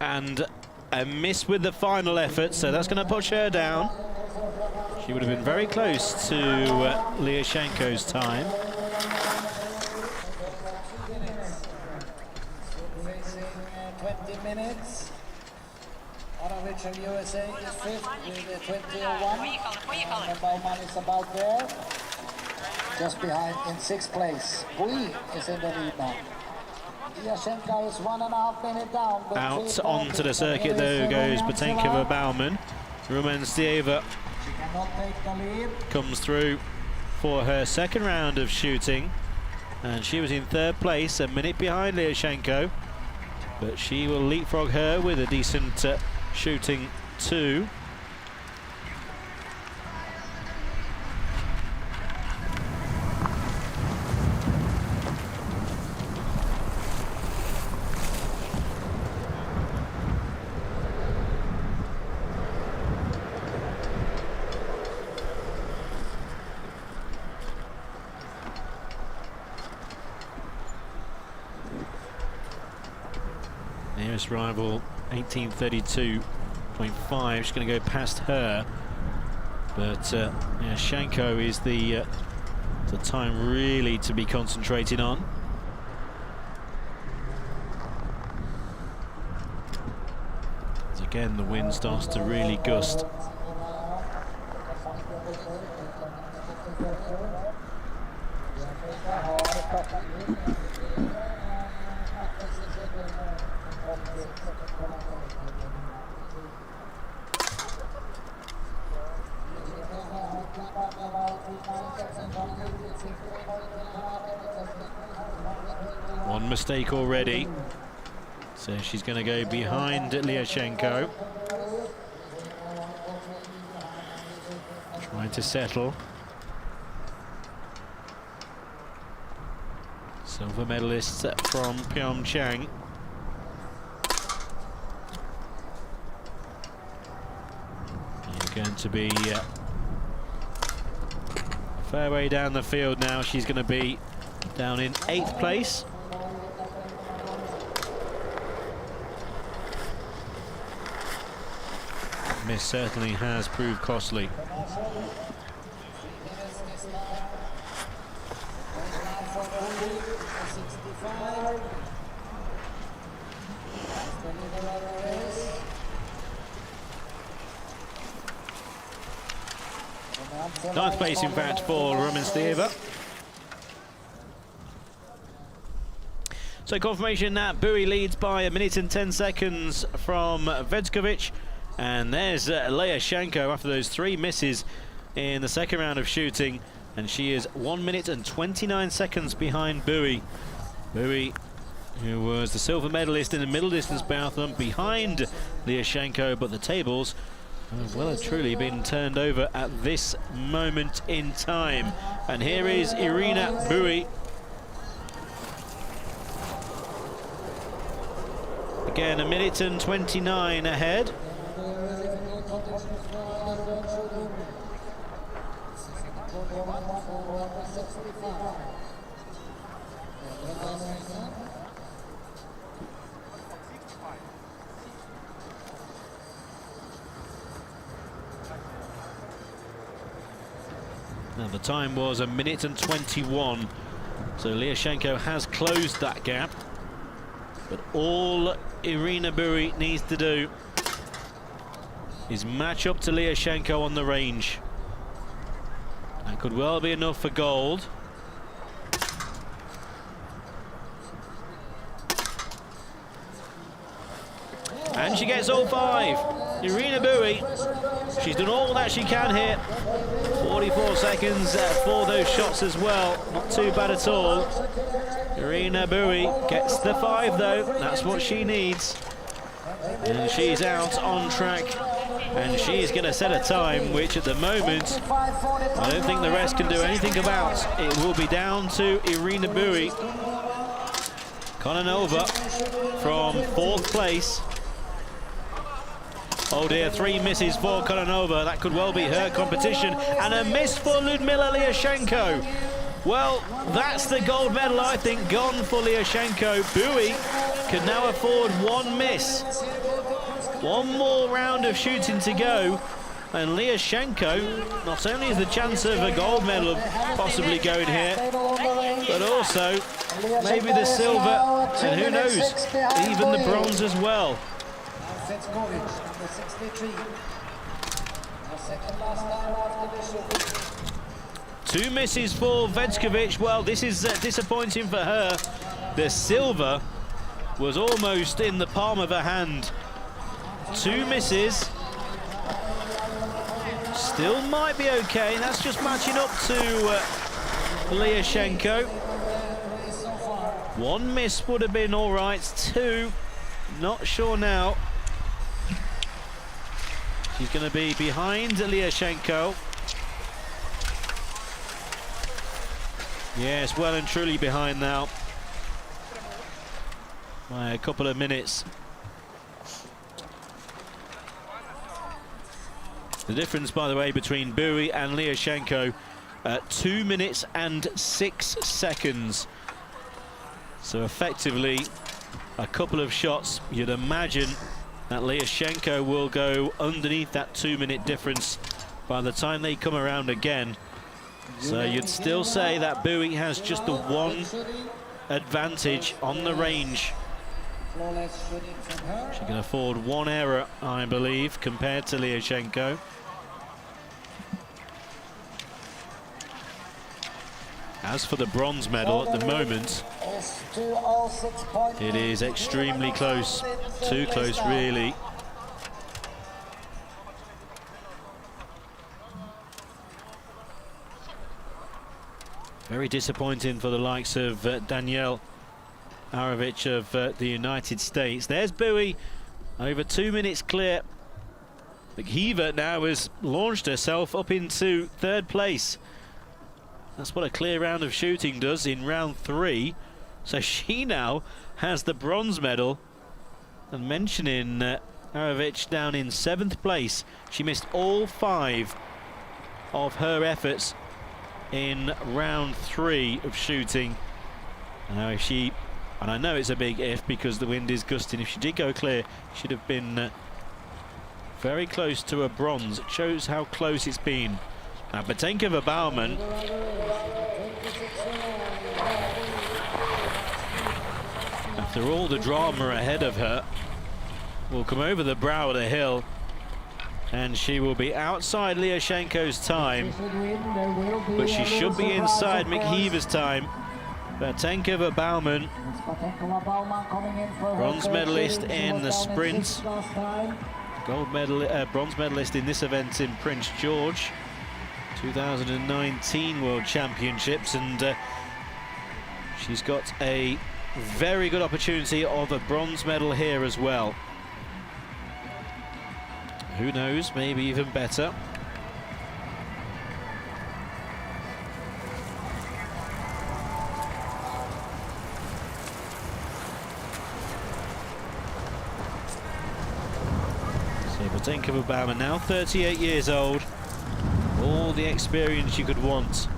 And a miss with the final effort, so that's going to push her down. She would have been very close to Lillehammer's time. Racing 20 minutes. Arovic of USA is 5th with 20:01. And Baumann is about there. Just behind in 6th place. Bui is in the lead now. Lillehammer is 1.5 minutes down. Out onto the circuit though goes Batenkova Baumann. Rumenstieva comes through for her second round of shooting, and she was in 3rd place, a minute behind Lillehammer, but she will leapfrog her with a decent shooting 2. Nearest rival 18:32.5. She's going to go past her, but yeah, Shanko is the time really to be concentrating on. As again, the wind starts to really gust. One mistake already. So she's going to go behind Lillehammer. Trying to settle. Silver medalists from Pyeongchang. You're going to be a fair way down the field now. She's going to be down in 8th place. Miss certainly has proved costly. Ninth place, in fact, for Romanstieva. So confirmation that Bui leads by 1 minute and 10 seconds from Vedskovic. And there's Lillehammer after those 3 misses in the second round of shooting. And she is 1 minute and 29 seconds behind Bui. Bui, who was the silver medalist in the middle distance biathlon, behind Lillehammer, but the tables have well and truly been turned over at this moment in time. And here is Irina Bui. Again, 1 minute and 29 ahead. Now the time was 1 minute and 21, so Lillehammer has closed that gap. But all Irina Bui needs to do is match up to Lillehammer on the range. That could well be enough for gold. And she gets all 5. Irina Bui, she's done all that she can here. 44 seconds for those shots as well. Not too bad at all. Irina Bui gets the 5 though. That's what she needs. And she's out on track. And she's going to set a time which at the moment I don't think the rest can do anything about. It will be down to Irina Bui. Kononova from 4th place. Oh dear, 3 misses for Kononova. That could well be her competition. And a miss for Ludmila Lillehammer. Well, that's the gold medal, I think, gone for Lillehammer. Bui can now afford 1 miss. 1 more round of shooting to go. And Lillehammer not only has the chance of a gold medal possibly going here, but also maybe the silver, and who knows, even the bronze as well. 2 misses for Vedskovic. Well, this is disappointing for her. The silver was almost in the palm of her hand. 2 misses. Still might be okay. That's just matching up to Lillehammer. 1 miss would have been all right. 2, not sure now. She's going to be behind Lillehammer. Yes, well and truly behind now. By a couple of minutes. The difference, by the way, between Bui and Lillehammer, 2 minutes and 6 seconds. So effectively, a couple of shots, you'd imagine that Lillehammer will go underneath that 2-minute difference by the time they come around again. So you'd still say that Bui has just the 1 advantage on the range. She can afford 1 error, I believe, compared to Lillehammer. As for the bronze medal, at the moment, it is extremely close. Too close, really. Very disappointing for the likes of Danielle Arovic of the United States. There's Bowie, over 2 minutes clear. McKeever now has launched herself up into third place. That's what a clear round of shooting does in round 3. So she now has the bronze medal. And mentioning Arovic down in 7th place, she missed all 5 of her efforts in round 3 of shooting. Now if she, and I know it's a big if because the wind is gusting, if she did go clear, she'd have been very close to a bronze. It shows how close it's been. Now Batenkova Baumann, after all the drama ahead of her, will come over the brow of the hill, and she will be outside Liashenko's time, but she should be inside McKeever's time. Batenkova Baumann, bronze medalist in the sprint, bronze medalist in this event in Prince George, 2019 World Championships, and she's got a very good opportunity of a bronze medal here as well. Who knows, maybe even better. So Batenkova Baumann, now 38 years old, all the experience you could want.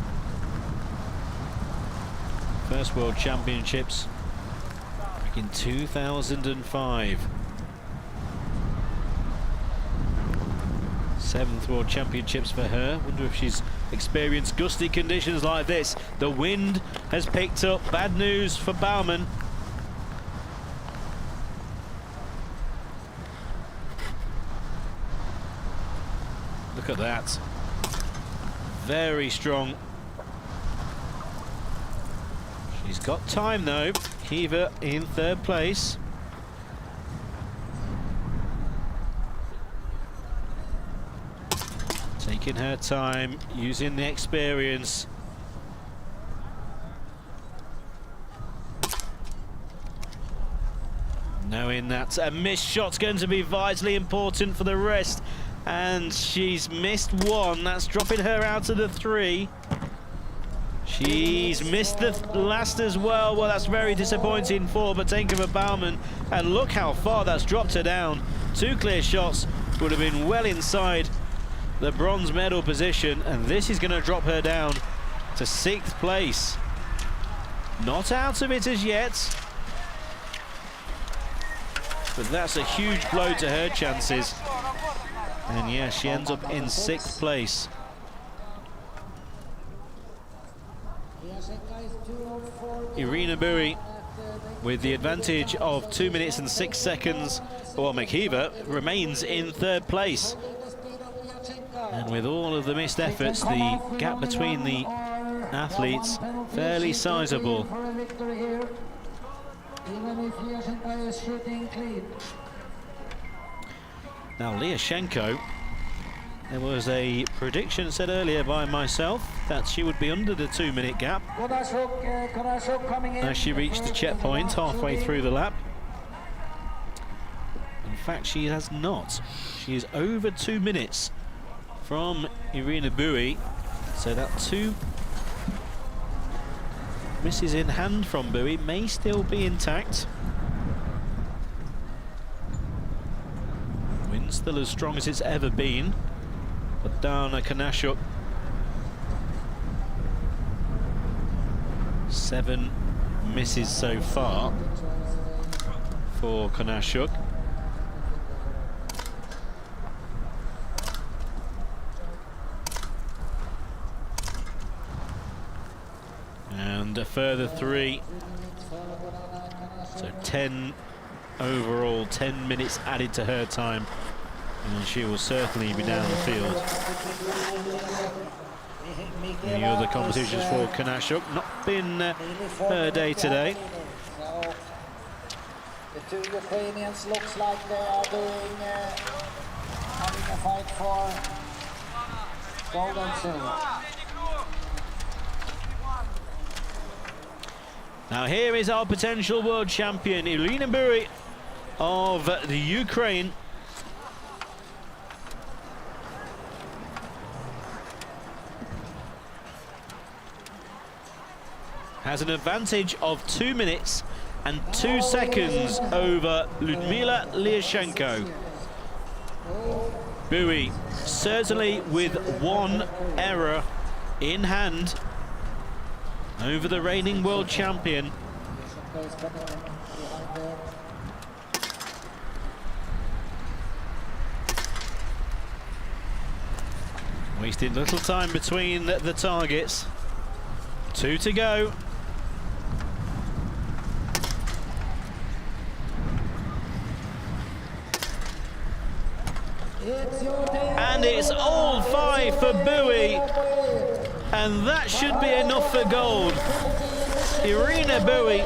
First World Championships back in 2005. 7th World Championships for her. Wonder if she's experienced gusty conditions like this. The wind has picked up. Bad news for Baumann. Look at that. Very strong. She's got time though. Kiva in 3rd place. Taking her time, using the experience. Knowing that a missed shot's going to be vitally important for the rest. And she's missed one. That's dropping her out of the 3. She's missed the last as well. Well, that's very disappointing for Batenkova Baumann. And look how far that's dropped her down. 2 clear shots would have been well inside the bronze medal position, and this is going to drop her down to 6th place. Not out of it as yet, but that's a huge blow to her chances. And yeah, she ends up in 6th place. Irina Bowie with the advantage of 2 minutes and 6 seconds, while McKeever remains in 3rd place. And with all of the missed efforts, the gap between the athletes fairly sizable. Now Liashenko, there was a prediction said earlier by myself that she would be under the 2 minute gap as she reached the checkpoint halfway through the lap. In fact, she has not. She is over 2 minutes from Irina Bowie, so that 2 misses in hand from Bowie may still be intact. Wind still as strong as it's ever been, but Dana Kanashuk, 7 misses so far for Kanashuk. And a further 3, so 10 overall, 10 minutes added to her time, and she will certainly be down the field. The other competitions for Kanashuk, not been her day today. So the two Ukrainians looks like they are doing having a fight for gold and silver. Now here is our potential world champion, Irina Buri of the Ukraine. Has an advantage of 2 minutes and 2 seconds over Lyudmila Lillehammer. Buri certainly with one error in hand over the reigning world champion. Wasted little time between the targets. 2 to go. And it's all 5 for Buri, and that should be enough for gold. Irina Buri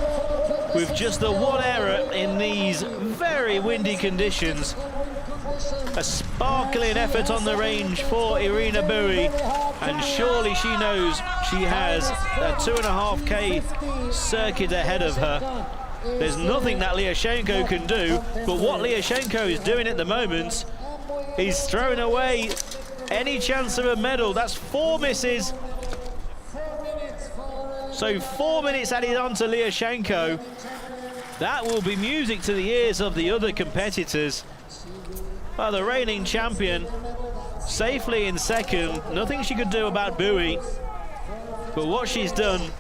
with just the one error in these very windy conditions. A sparkling effort on the range for Irina Buri, and surely she knows she has a 2.5K circuit ahead of her. There's nothing that Lillehammer can do, but what Lillehammer is doing at the moment is throwing away any chance of a medal. That's 4 misses. So 4 minutes added on to Lillehammer. That will be music to the ears of the other competitors. Well, the reigning champion safely in second. Nothing she could do about Buri. But what she's done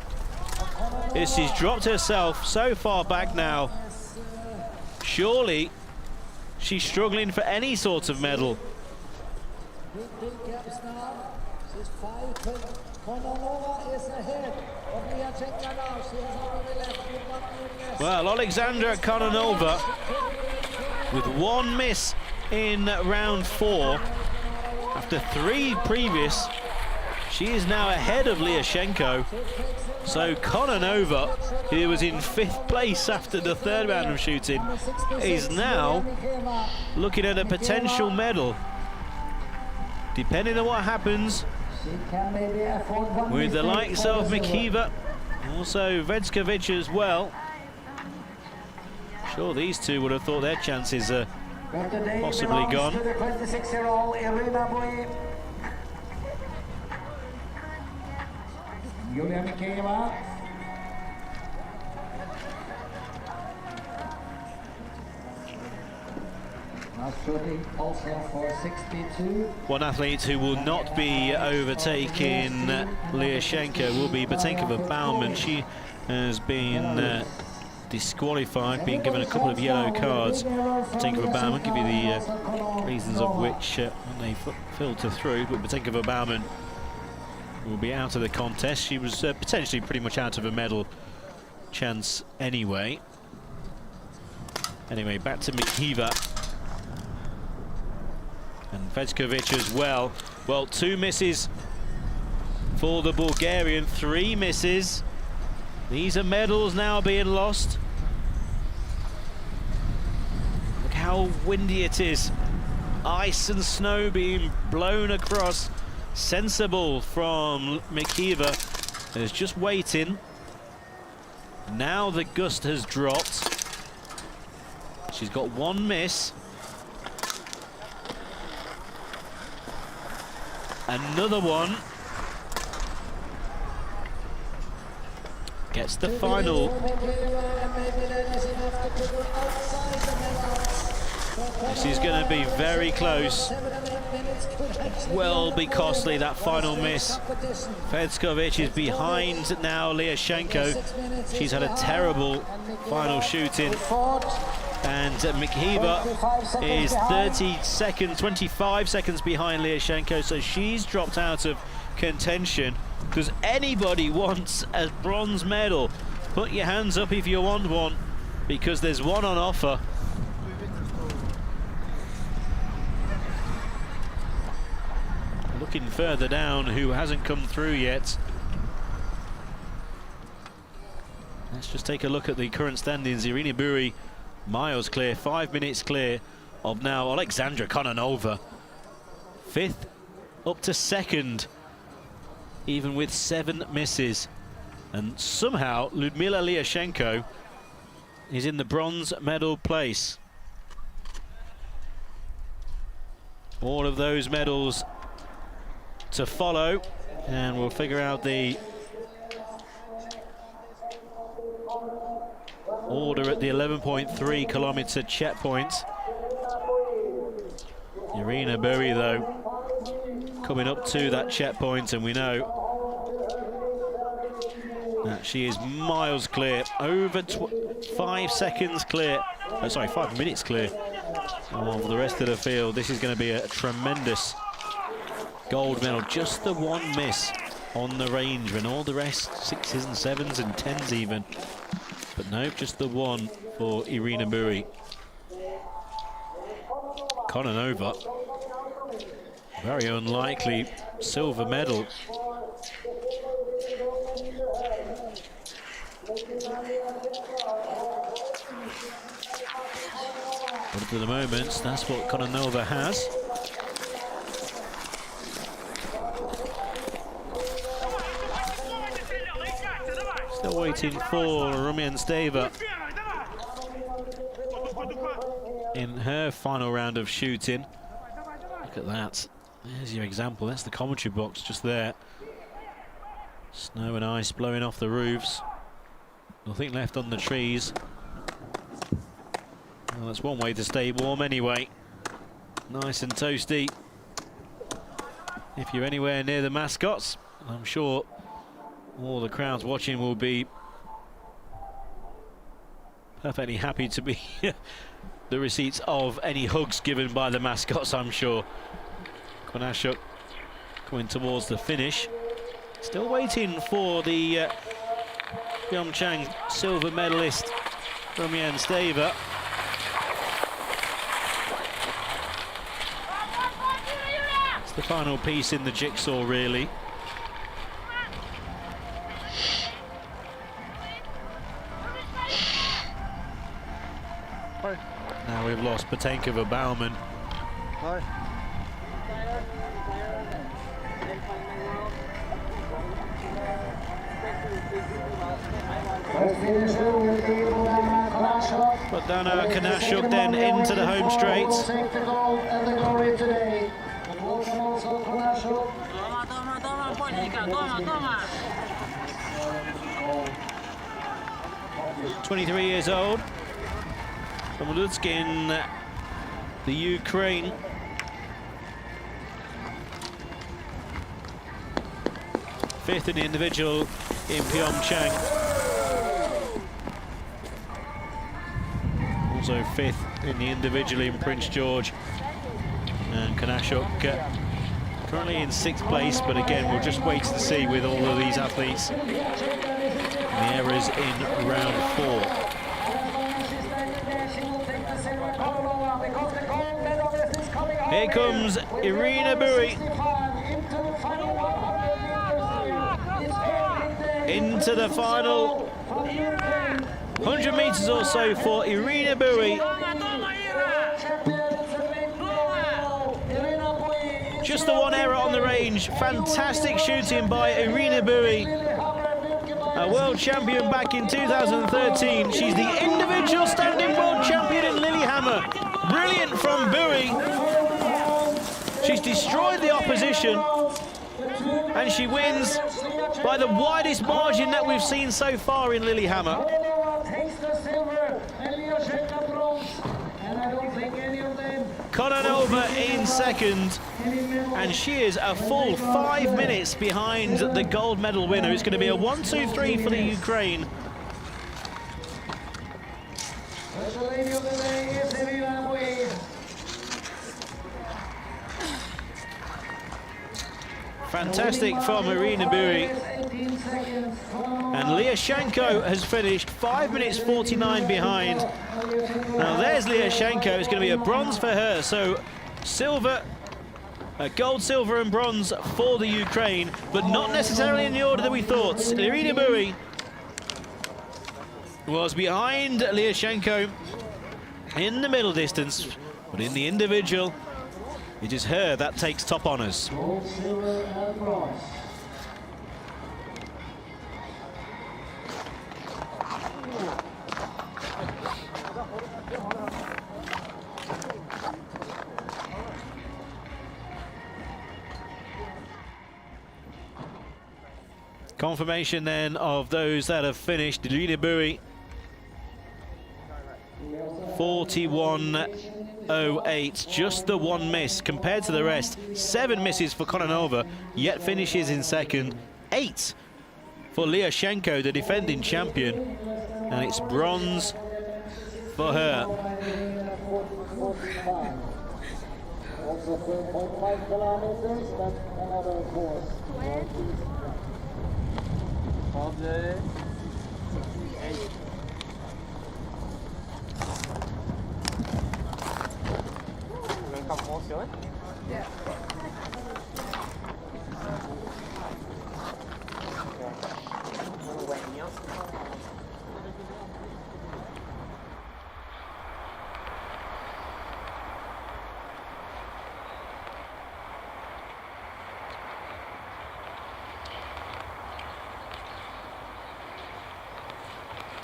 is she's dropped herself so far back now. Surely she's struggling for any sort of medal. Well, Alexandra Kononova with 1 miss in round 4 after 3 previous. She is now ahead of Lillehammer. So Kononova, who was in 5th place after the 3rd round of shooting, is now looking at a potential medal. Depending on what happens with the likes of Mikiva, also Vedskovic as well. Sure, these two would have thought their chances are possibly gone. Julia Mikeva. Also for 62. One athlete who will not be overtaking Lillehammer will be Betenkova Baumann. She has been disqualified, being given a couple of yellow cards. Betenkova Baumann, give you the reasons of which when they filter through, but Betenkova Baumann will be out of the contest. She was potentially pretty much out of a medal chance anyway. Anyway, back to Mikiva. And Vedskovic as well. Well, 2 misses for the Bulgarian, 3 misses. These are medals now being lost. Look how windy it is. Ice and snow being blown across. Sensible from Mikiva, is just waiting. Now the gust has dropped. She's got 1 miss. Another one. Gets the final. This is going to be very close. Will be costly, that final miss. Vedskovic is behind now Lillehammer. She's had a terrible final shooting. And Mikiva is 25 seconds behind Lillehammer, so she's dropped out of contention. Does anybody wants a bronze medal? Put your hands up if you want one, because there's one on offer. looking further down, who hasn't come through yet. Let's just take a look at the current standings. Irina Buri, miles clear, 5 minutes clear of now Alexandra Kononova. 5th up to 2nd, even with 7 misses. And somehow Ludmila Lyashenko is in the bronze medal place. All of those medals to follow, and we'll figure out the order at the 11.3 kilometer checkpoint. Irina Buri, though, coming up to that checkpoint, and we know that she is miles clear, over 5 seconds clear, sorry, 5 minutes clear of the rest of the field. This is going to be a tremendous gold medal. Just the one miss on the range when all the rest 6s and 7s and 10s even. But no, just the one for Irina Buri. Kononova, very unlikely silver medal. But for the moment, that's what Kononova has. Still waiting for Rumiansteva in her final round of shooting. Look at that. There's your example. That's the commentary box just there. Snow and ice blowing off the roofs. Nothing left on the trees. Well, that's one way to stay warm anyway. Nice and toasty. If you're anywhere near the mascots, I'm sure all the crowds watching will be perfectly happy to be the receipts of any hugs given by the mascots, I'm sure. Konashuk coming towards the finish. Still waiting for the Pyeongchang silver medalist Rumiansteva. It's the final piece in the jigsaw, really. Hi. Now we've lost Patenkova Bauman. Hi. But Dana Kanashuk then into the home straight. Take the gold and the glory today. 23 years old from Lutsk in the Ukraine. Fifth in the individual in Pyeongchang. Also 5th in the individual in Prince George. And Kanashuk currently in 6th place, but again we'll just wait to see with all of these athletes and the errors in round 4. Here comes Irina Buri into the final 100 meters or so for Irina Buri. Just the one error on the range. Fantastic shooting by Irina Buri, a world champion back in 2013. She's the individual standing world champion in Lillehammer. Brilliant from Buri. She's destroyed the opposition, and she wins by the widest margin that we've seen so far in Lillehammer. Kononova in 2nd, and she is a full 5 minutes behind the gold medal winner. It's going to be a 1-2-3 for the Ukraine. Fantastic from Irina Buri. And Lyashenko has finished 5 minutes 49 behind. Now there's Lyashenko. It's going to be a bronze for her. So silver Gold, silver and bronze for the Ukraine, but not necessarily in the order that we thought. Irina Bui was behind Lillehammer in the middle distance, but in the individual, it is her that takes top honours. Gold, silver, and bronze. Confirmation then of those that have finished. Irina Bui, 41.08, just the one miss compared to the rest. 7 misses for Kononova, yet finishes in second. 8 for Lillehammer, the defending champion, and it's bronze for her. Also 4.5 kilometers, but another course.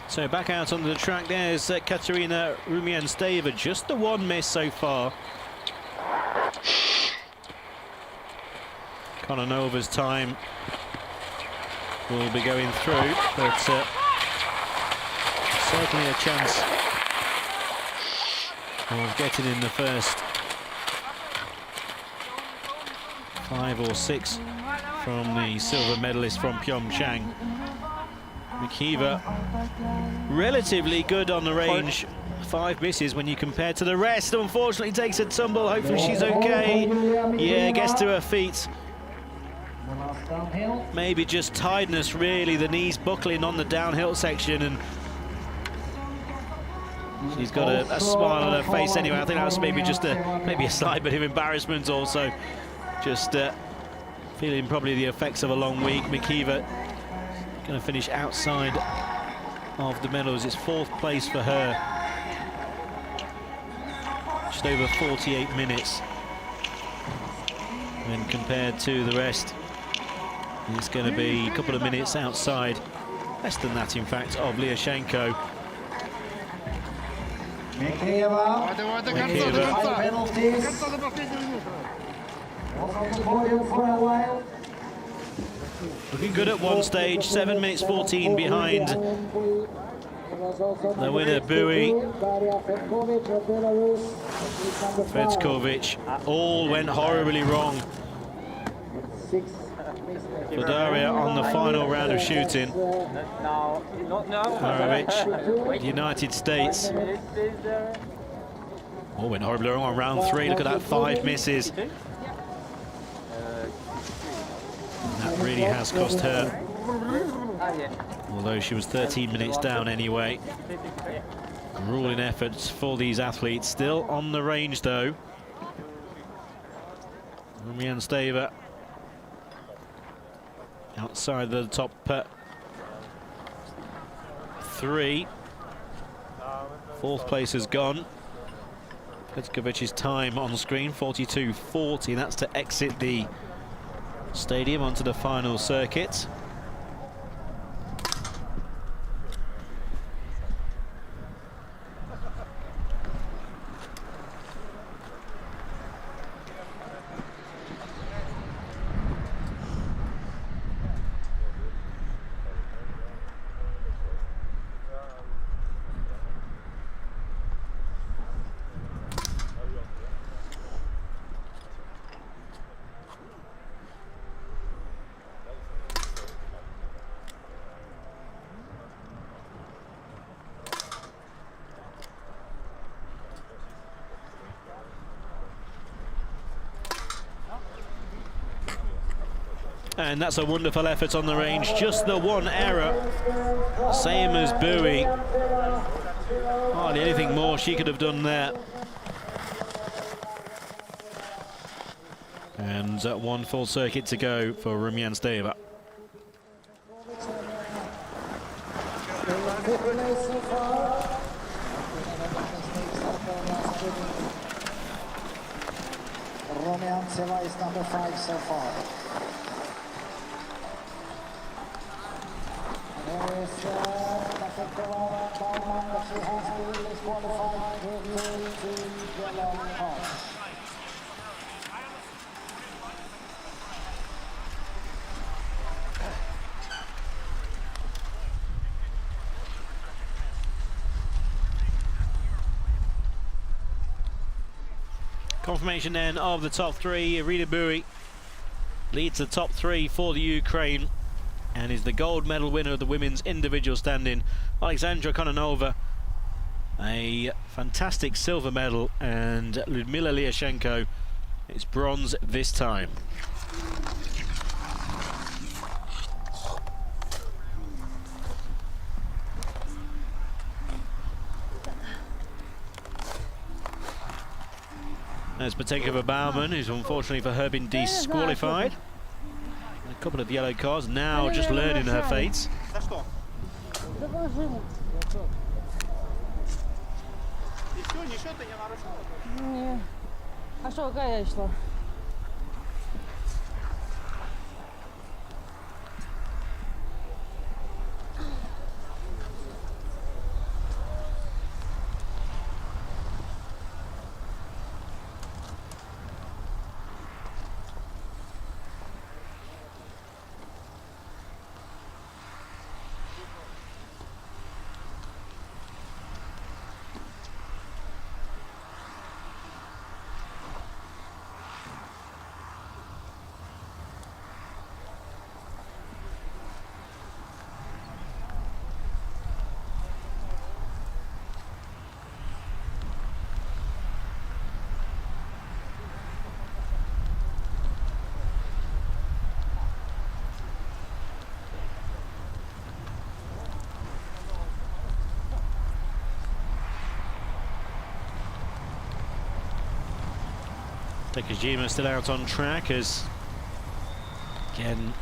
So back out onto the track, there's Katerina Rumiansteva, just the one miss so far. Kononova's time will be going through, but certainly a chance of getting in the first 5 or 6 from the silver medalist from Pyeongchang. Mikiva, relatively good on the range. 5 misses when you compare to the rest. Unfortunately takes a tumble. Hopefully she's okay. Yeah, gets to her feet. Maybe just tiredness, really. The knees buckling on the downhill section, and she's got a smile on her face anyway. I think that was maybe just maybe a slight bit of embarrassment also. Just feeling probably the effects of a long week. Mikiva going to finish outside of the medals. It's 4th place for her. Just over 48 minutes. When compared to the rest, it's going to be a couple of minutes outside. Less than that, in fact, of Lillehammer. Mikiva. Penalties. On the podium for a while. Looking good at one stage, 7 minutes 14 behind the winner, Bui. Fedskovic, all went horribly wrong for Daria on the final round of shooting. Marovic, United States. All went horribly wrong on round 3. Look at that, 5 misses. That really has cost her, although she was 13 minutes down anyway. Grueling efforts for these athletes. Still on the range though. Rumiansteva outside the top 3. 4th place has gone. Petkovic's time on screen, 42.40. That's to exit the stadium onto the final circuit. And that's a wonderful effort on the range. Just the one error, same as Bui. Hardly anything more she could have done there. And one full circuit to go for Rumjan Steva. Rumjan Steva is number 5 so far. There is Baumann, but she has to disqualify to yellow card. Confirmation then of the top three. Irina Buri leads the top three for the Ukraine and is the gold medal winner of the women's individual standing. Alexandra Kononova, a fantastic silver medal, and Lyudmila Lyashenko, it's bronze this time. There's Patenkova Baumann, who's unfortunately for her been disqualified. And a couple of yellow cards, now just learning her fate. А что, какая я шла? Takajima still out on track as, again,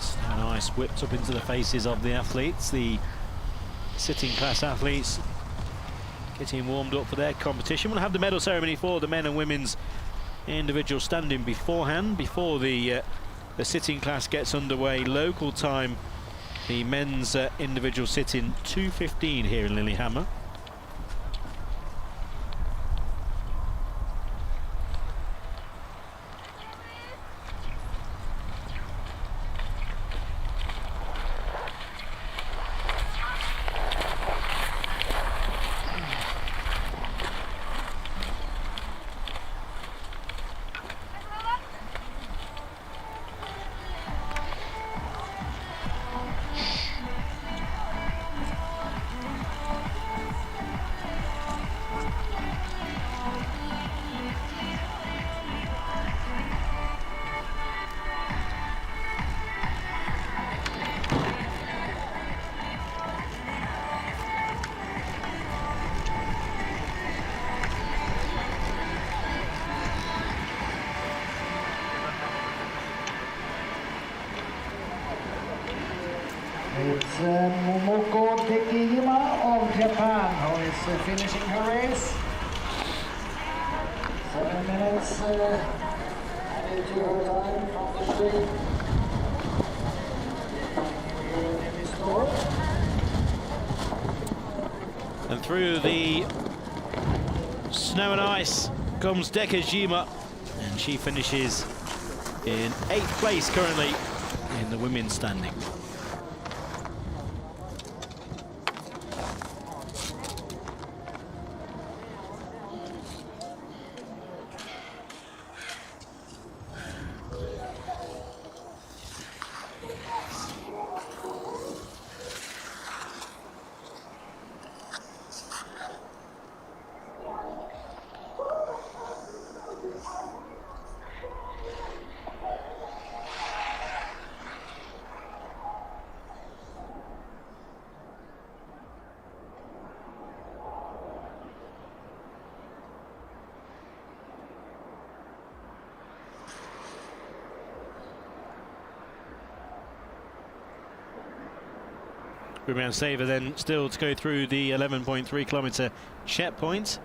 snow and ice whipped up into the faces of the athletes, the sitting class athletes getting warmed up for their competition. We'll have the medal ceremony for the men and women's individual standing beforehand, before the sitting class gets underway. Local time, the men's individual sitting 2:15 here in Lillehammer. It's Momoko Tekijima of Japan who is finishing her race. 7 minutes added to her time from the street. And through the snow and ice comes Dekajima, and she finishes in 8th place currently in the women's standing. Biathlon then still to go through the 11.3 kilometer checkpoint.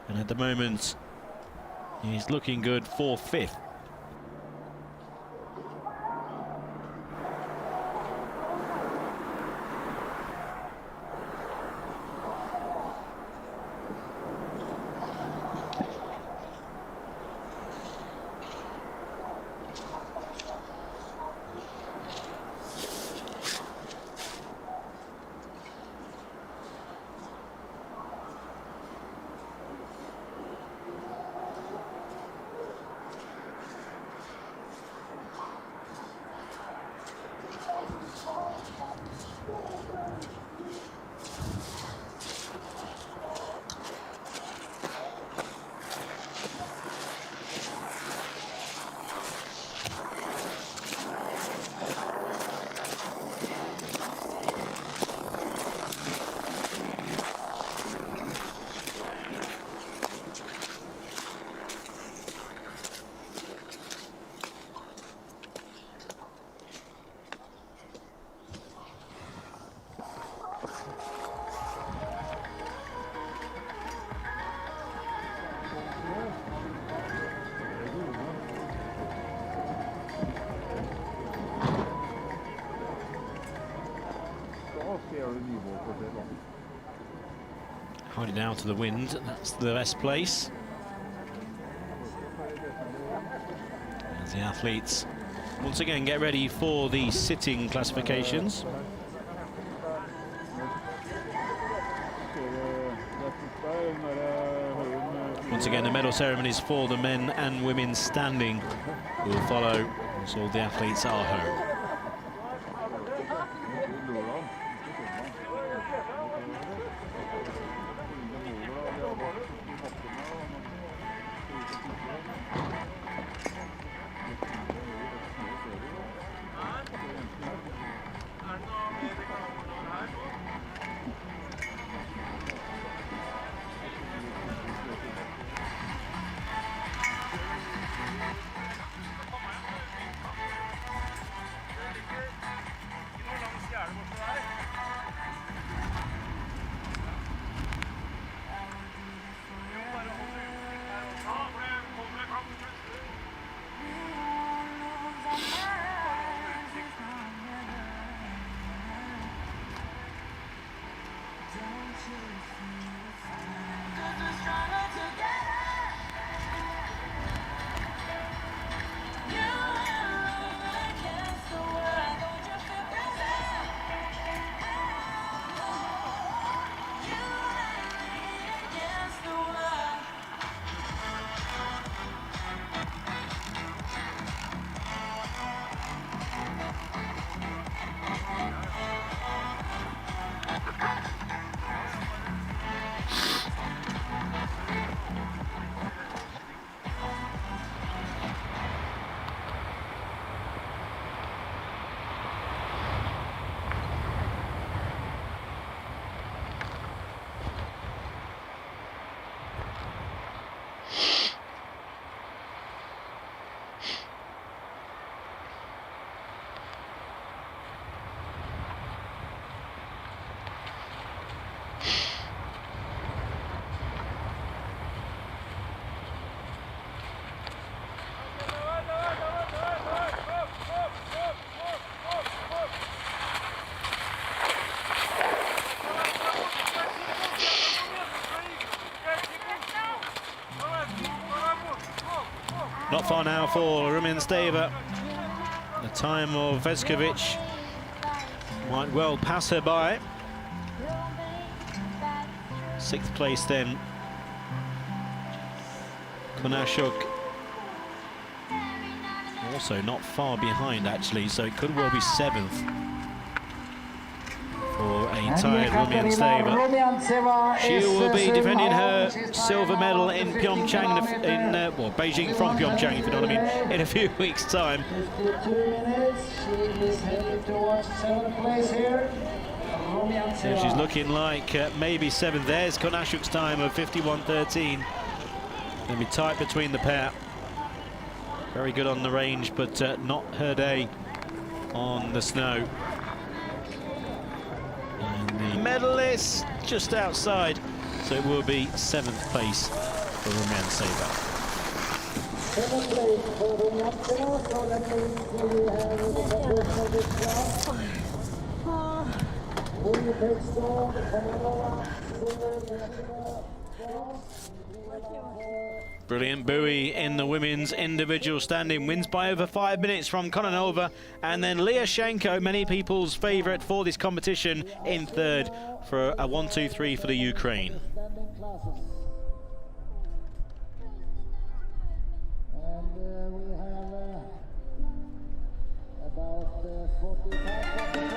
And at the moment, he's looking good for 5th. Hiding out to the wind, that's the best place. As the athletes once again get ready for the sitting classifications. Once again, the medal ceremonies for the men and women standing will follow once all the athletes are home. Not far now for Biathlon. The time of Veskovic might well pass her by. 6th place then. Konashuk also not far behind actually, so it could well be 7th for a tired Biathlon. She will be defending her silver medal in Pyeongchang, in well, Beijing from Pyeongchang, if you know what I mean, in a few weeks' time. 52 minutes. She is heading towards 7th place here. So she's looking like maybe 7th. There's Konashuk's time of 51.13. Going to be tight between the pair. Very good on the range, but not her day on the snow. medalists just outside. So it will be 7th place for Roman Saber. 7th place for Roman Saber, so that means we have the competition of this class. Who takes gold, Canada, silver, bronze. Brilliant buoy in the women's individual standing. Wins by over 5 minutes from Kononova. And then Liashenko, many people's favourite for this competition, in 3rd for a 1-2-3 for the Ukraine. And we have about 45.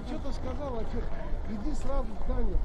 Что-то сказала, что иди сразу в здание.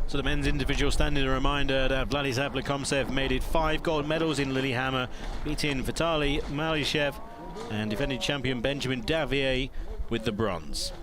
So the men's individual standing, a reminder that Vladislav Lekomsev made it 5 gold medals in Lillehammer, beating Vitaly Malishev and defending champion Benjamin Davier with the bronze.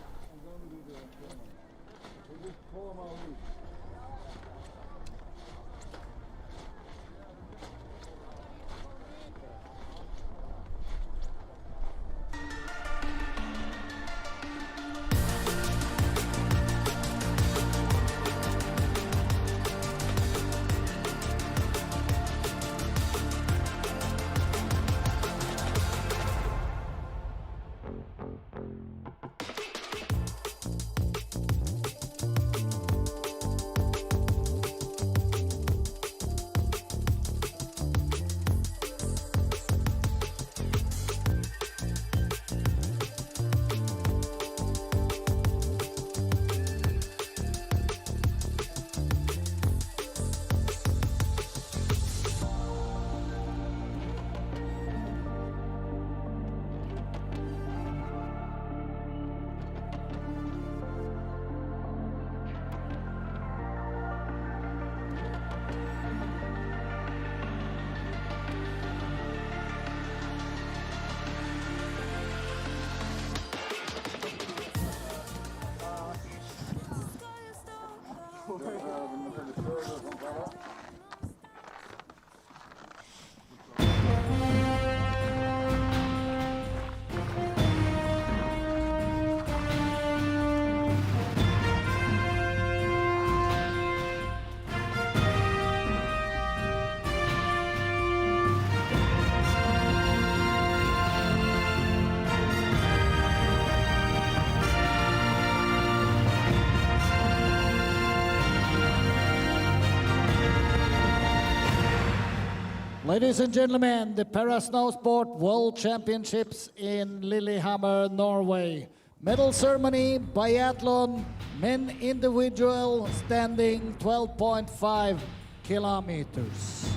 Ladies and gentlemen, the Para Snowsport World Championships in Lillehammer, Norway. Medal ceremony, biathlon, men individual standing 12.5 kilometers.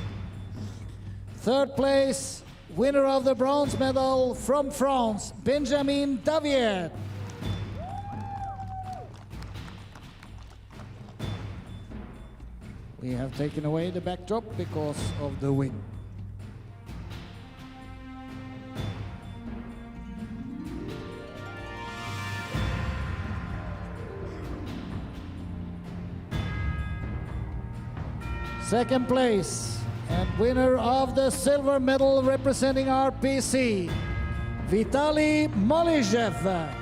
Third place, winner of the bronze medal from France, Benjamin Davier. We have taken away the backdrop because of the wind. Second place and winner of the silver medal representing RPC, Vitaly Malichev.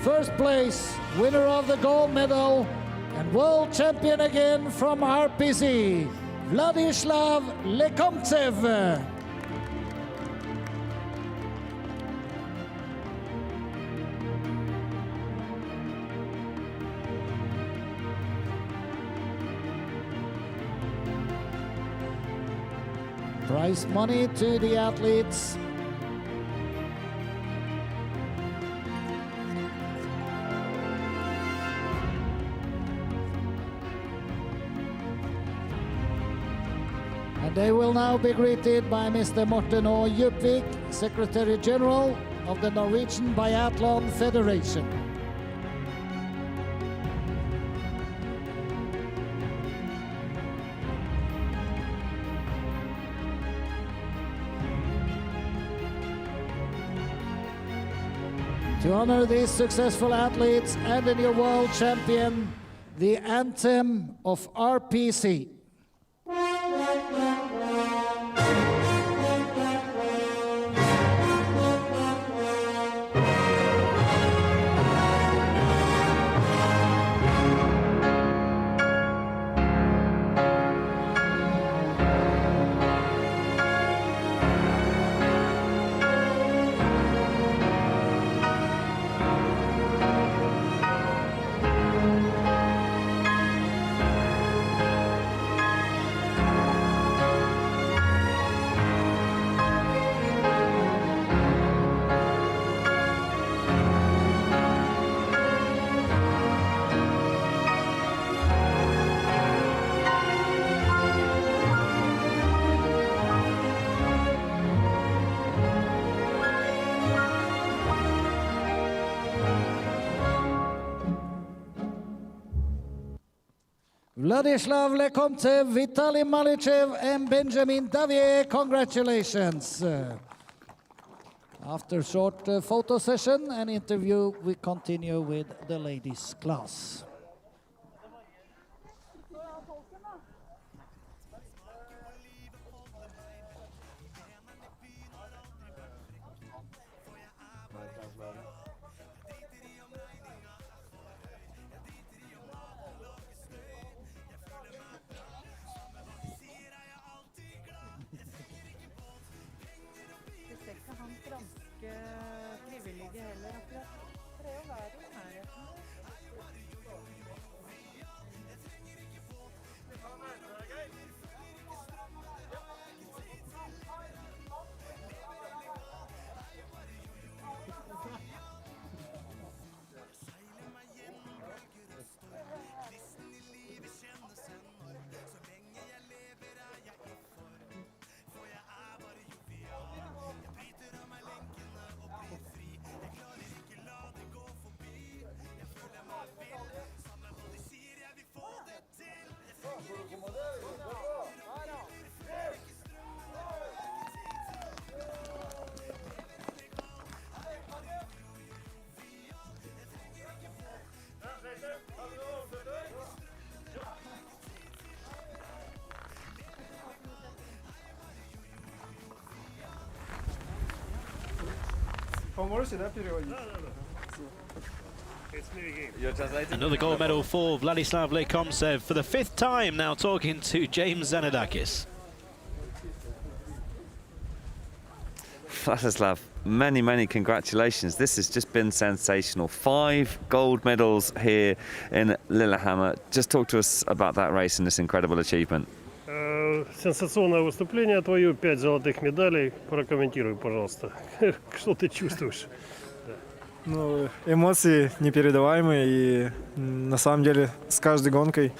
First place, winner of the gold medal and world champion again from RPC, Vladislav Lekomtsev. Prize money to the athletes. And they will now be greeted by Mr. Morten O. Djupvik, Secretary General of the Norwegian Biathlon Federation. To honor these successful athletes and the new world champion, the anthem of RPC. Vladislav Lekomtsev, Vitaly Malichev, and Benjamin Davier, congratulations. After a short photo session and interview, we continue with the ladies' class. Поможете, да, переводить? Another gold medal for Vladislav Lekomcev for the 5th time now, talking to James Zanadakis. Vladislav, many congratulations. This has just been sensational. 5 gold medals here in Lillehammer. Just talk to us about that race and this incredible achievement. Сенсационное выступление твое, 5 золотых медалей. Прокомментируй, пожалуйста, что ты чувствуешь? Ну, эмоции непередаваемые, и на самом деле с каждой гонкой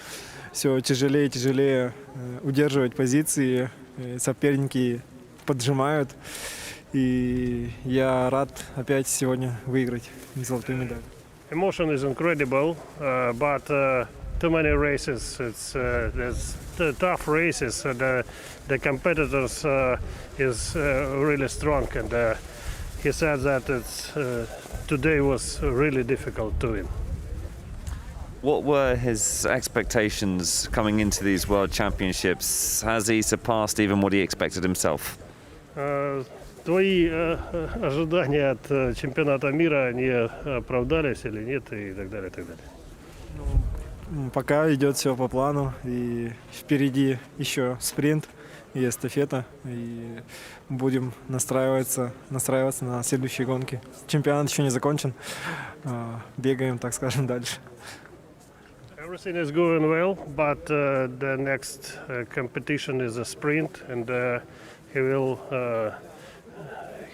все тяжелее и тяжелее удерживать позиции, соперники поджимают, и я рад опять сегодня выиграть золотую медаль. Emotion is incredible, but too many races. There's tough races. The competitors is really strong, and he said that today was really difficult to win. What were his expectations coming into these World Championships? Has he surpassed even what he expected himself? Твои ожидания от чемпионата мира, они оправдались или нет, и так далее, и так далее. Пока идет все по плану, и впереди еще спринт и эстафета, и будем настраиваться на следующие гонки. Чемпионат еще не закончен, бегаем, так скажем, дальше. Everything is going well, but the next competition is a sprint, and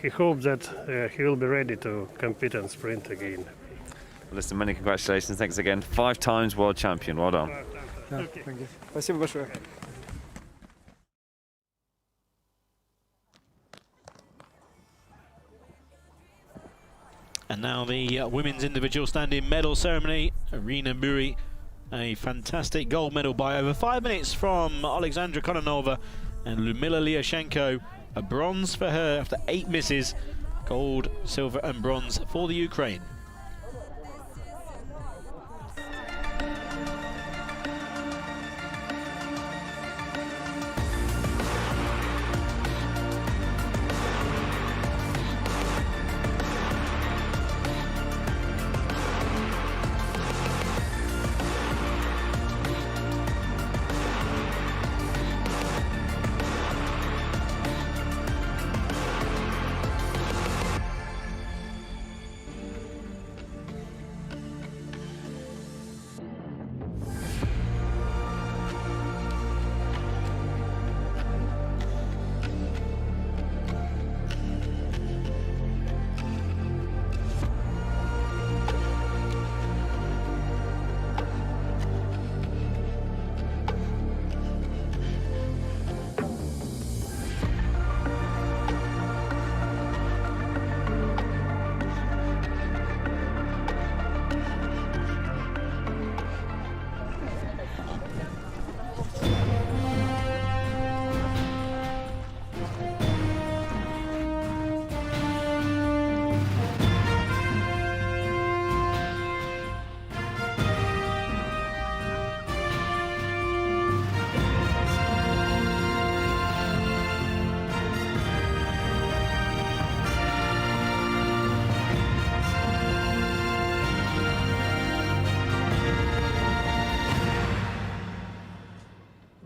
he hopes that he will be ready to compete and sprint again. Listen, many congratulations. Thanks again. 5 times world champion. Well done. Спасибо большое. And now the women's individual standing medal ceremony. Irina Muri, a fantastic gold medal by over 5 minutes from Alexandra Kononova, and Lyudmila Lyashenko, a bronze for her after 8 misses. Gold, silver and bronze for the Ukraine.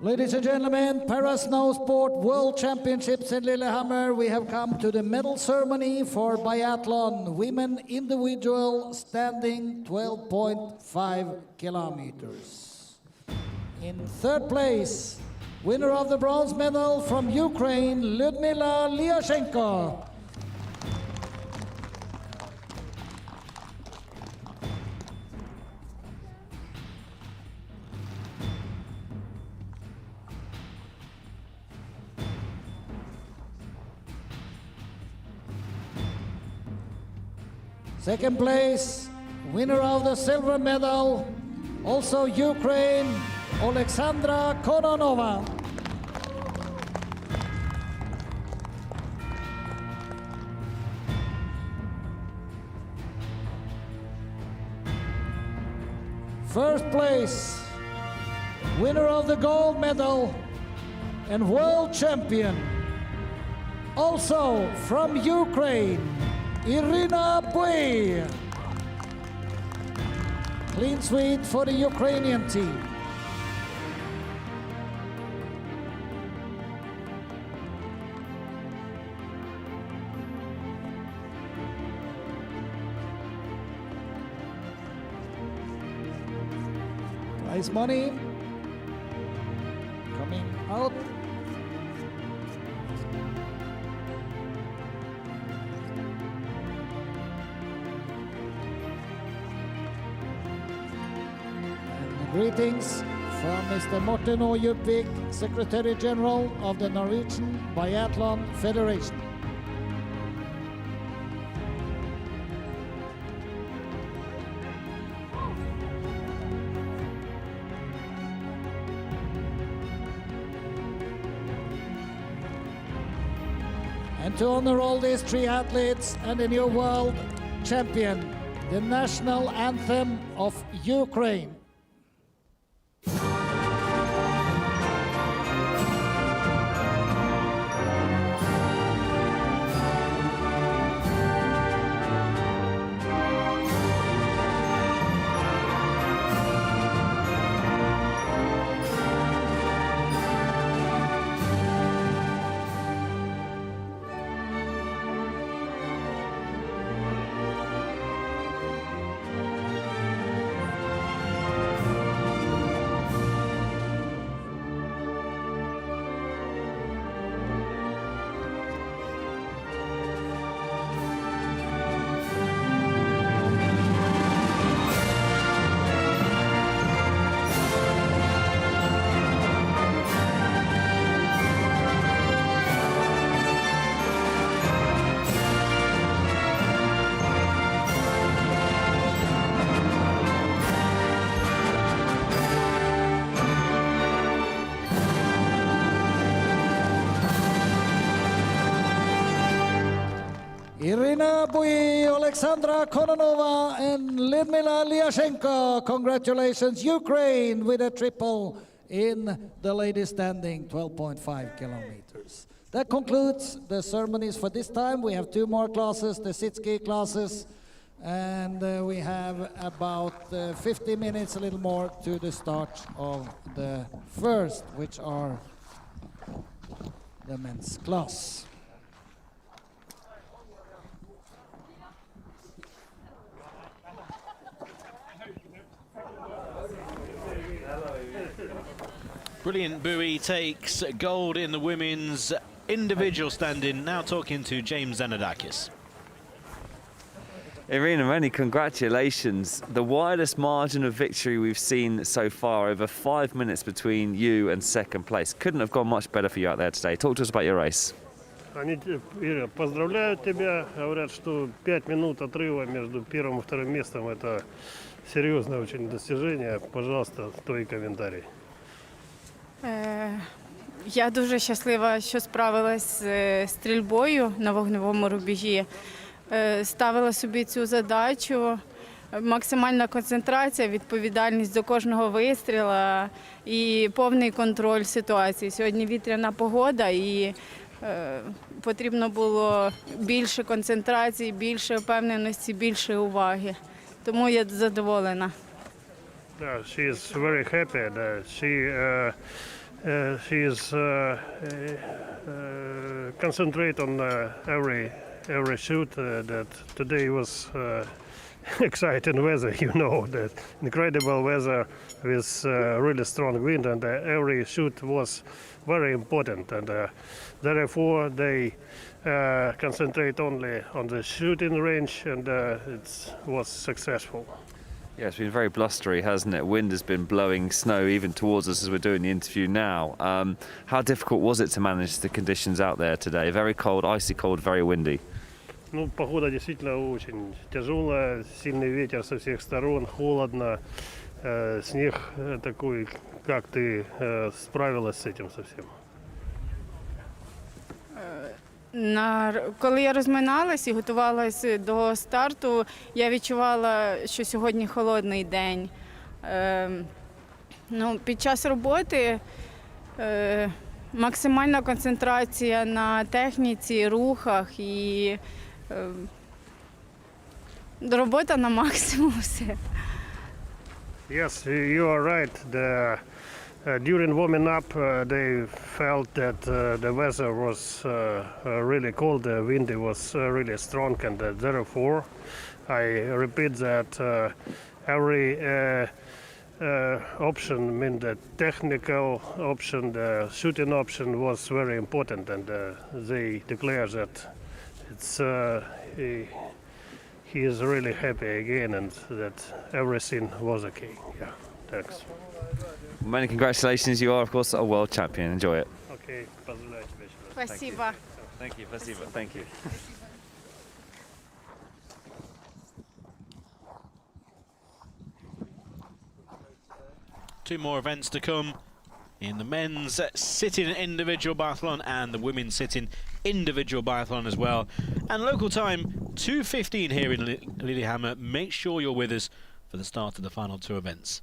Ladies and gentlemen, Para Snow Sport World Championships in Lillehammer. We have come to the medal ceremony for biathlon, women individual standing 12.5 kilometers. In 3rd place, winner of the bronze medal from Ukraine, Lyudmila Lyashenko. Second place, winner of the silver medal, also Ukraine, Alexandra Kononova. First place, winner of the gold medal and world champion, also from Ukraine, Irina Bui. Clean sweep for the Ukrainian team. Prize money coming out. And greetings from Mr. Morten Jubvik, Secretary General of the Norwegian Biathlon Federation. And to honor all these three athletes and the new world champion, the national anthem of Ukraine. Irina Bui, Alexandra Kononova, and Lyudmila Lyashenko. Congratulations, Ukraine, with a triple in the ladies standing, 12.5 kilometers. That concludes the ceremonies for this time. We have two more classes, the sit-ski classes, and we have about 50 minutes, a little more, to the start of the first, which are the men's class. Brilliant. Bui takes gold in the women's individual standing. Now talking to James Zanadakis. Irina, many congratulations. The widest margin of victory we've seen so far, over 5 minutes between you and second place. Couldn't have gone much better for you out there today. Talk to us about your race. Они поздравляют тебя, говорят, что 5 минут отрыва между первым и вторым местом – это серьезное очень достижение. Пожалуйста, твои комментарии. Я дуже щаслива, що справилась з стрільбою на вогневому рубежі. Ставила собі цю задачу, максимальна концентрація, відповідальність до кожного вистріла і повний контроль ситуації. Сьогодні вітряна погода і потрібно було більше концентрації, більше впевненості, більше уваги. Тому я задоволена. She is very happy that she is concentrate on every shoot. That today was exciting weather, you know, that incredible weather with really strong wind, and every shoot was very important, and therefore they concentrate only on the shooting range, and it was successful. Yeah, it's been very blustery, hasn't it? Wind has been blowing snow even towards us as we're doing the interview now. How difficult was it to manage the conditions out there today? Very cold, icy cold, very windy. Ну, погода действительно очень тяжелая, сильный ветер со всех сторон, холодно, снег такой. Как ты справилась с этим совсем? Коли я розминалась і готувалася до старту, я відчувала, що сьогодні холодний день. Під час роботи максимальна концентрація на техніці, рухах і Робота на максимум все. Yes, you are right. During warming up, they felt that the weather was really cold, the wind was really strong, and therefore, I repeat that every option, I mean the technical option, the shooting option was very important, and they declare that it's he is really happy again, and that everything was okay. Yeah, thanks. Many congratulations. You are, of course, a world champion. Enjoy it. Okay, поздравляю тебя еще раз. Спасибо. Thank you. Спасибо. Thank you. Two more events to come in the men's sitting individual biathlon and the women's sitting individual biathlon as well. And local time 2:15 here in Lillehammer. Make sure you're with us for the start of the final two events.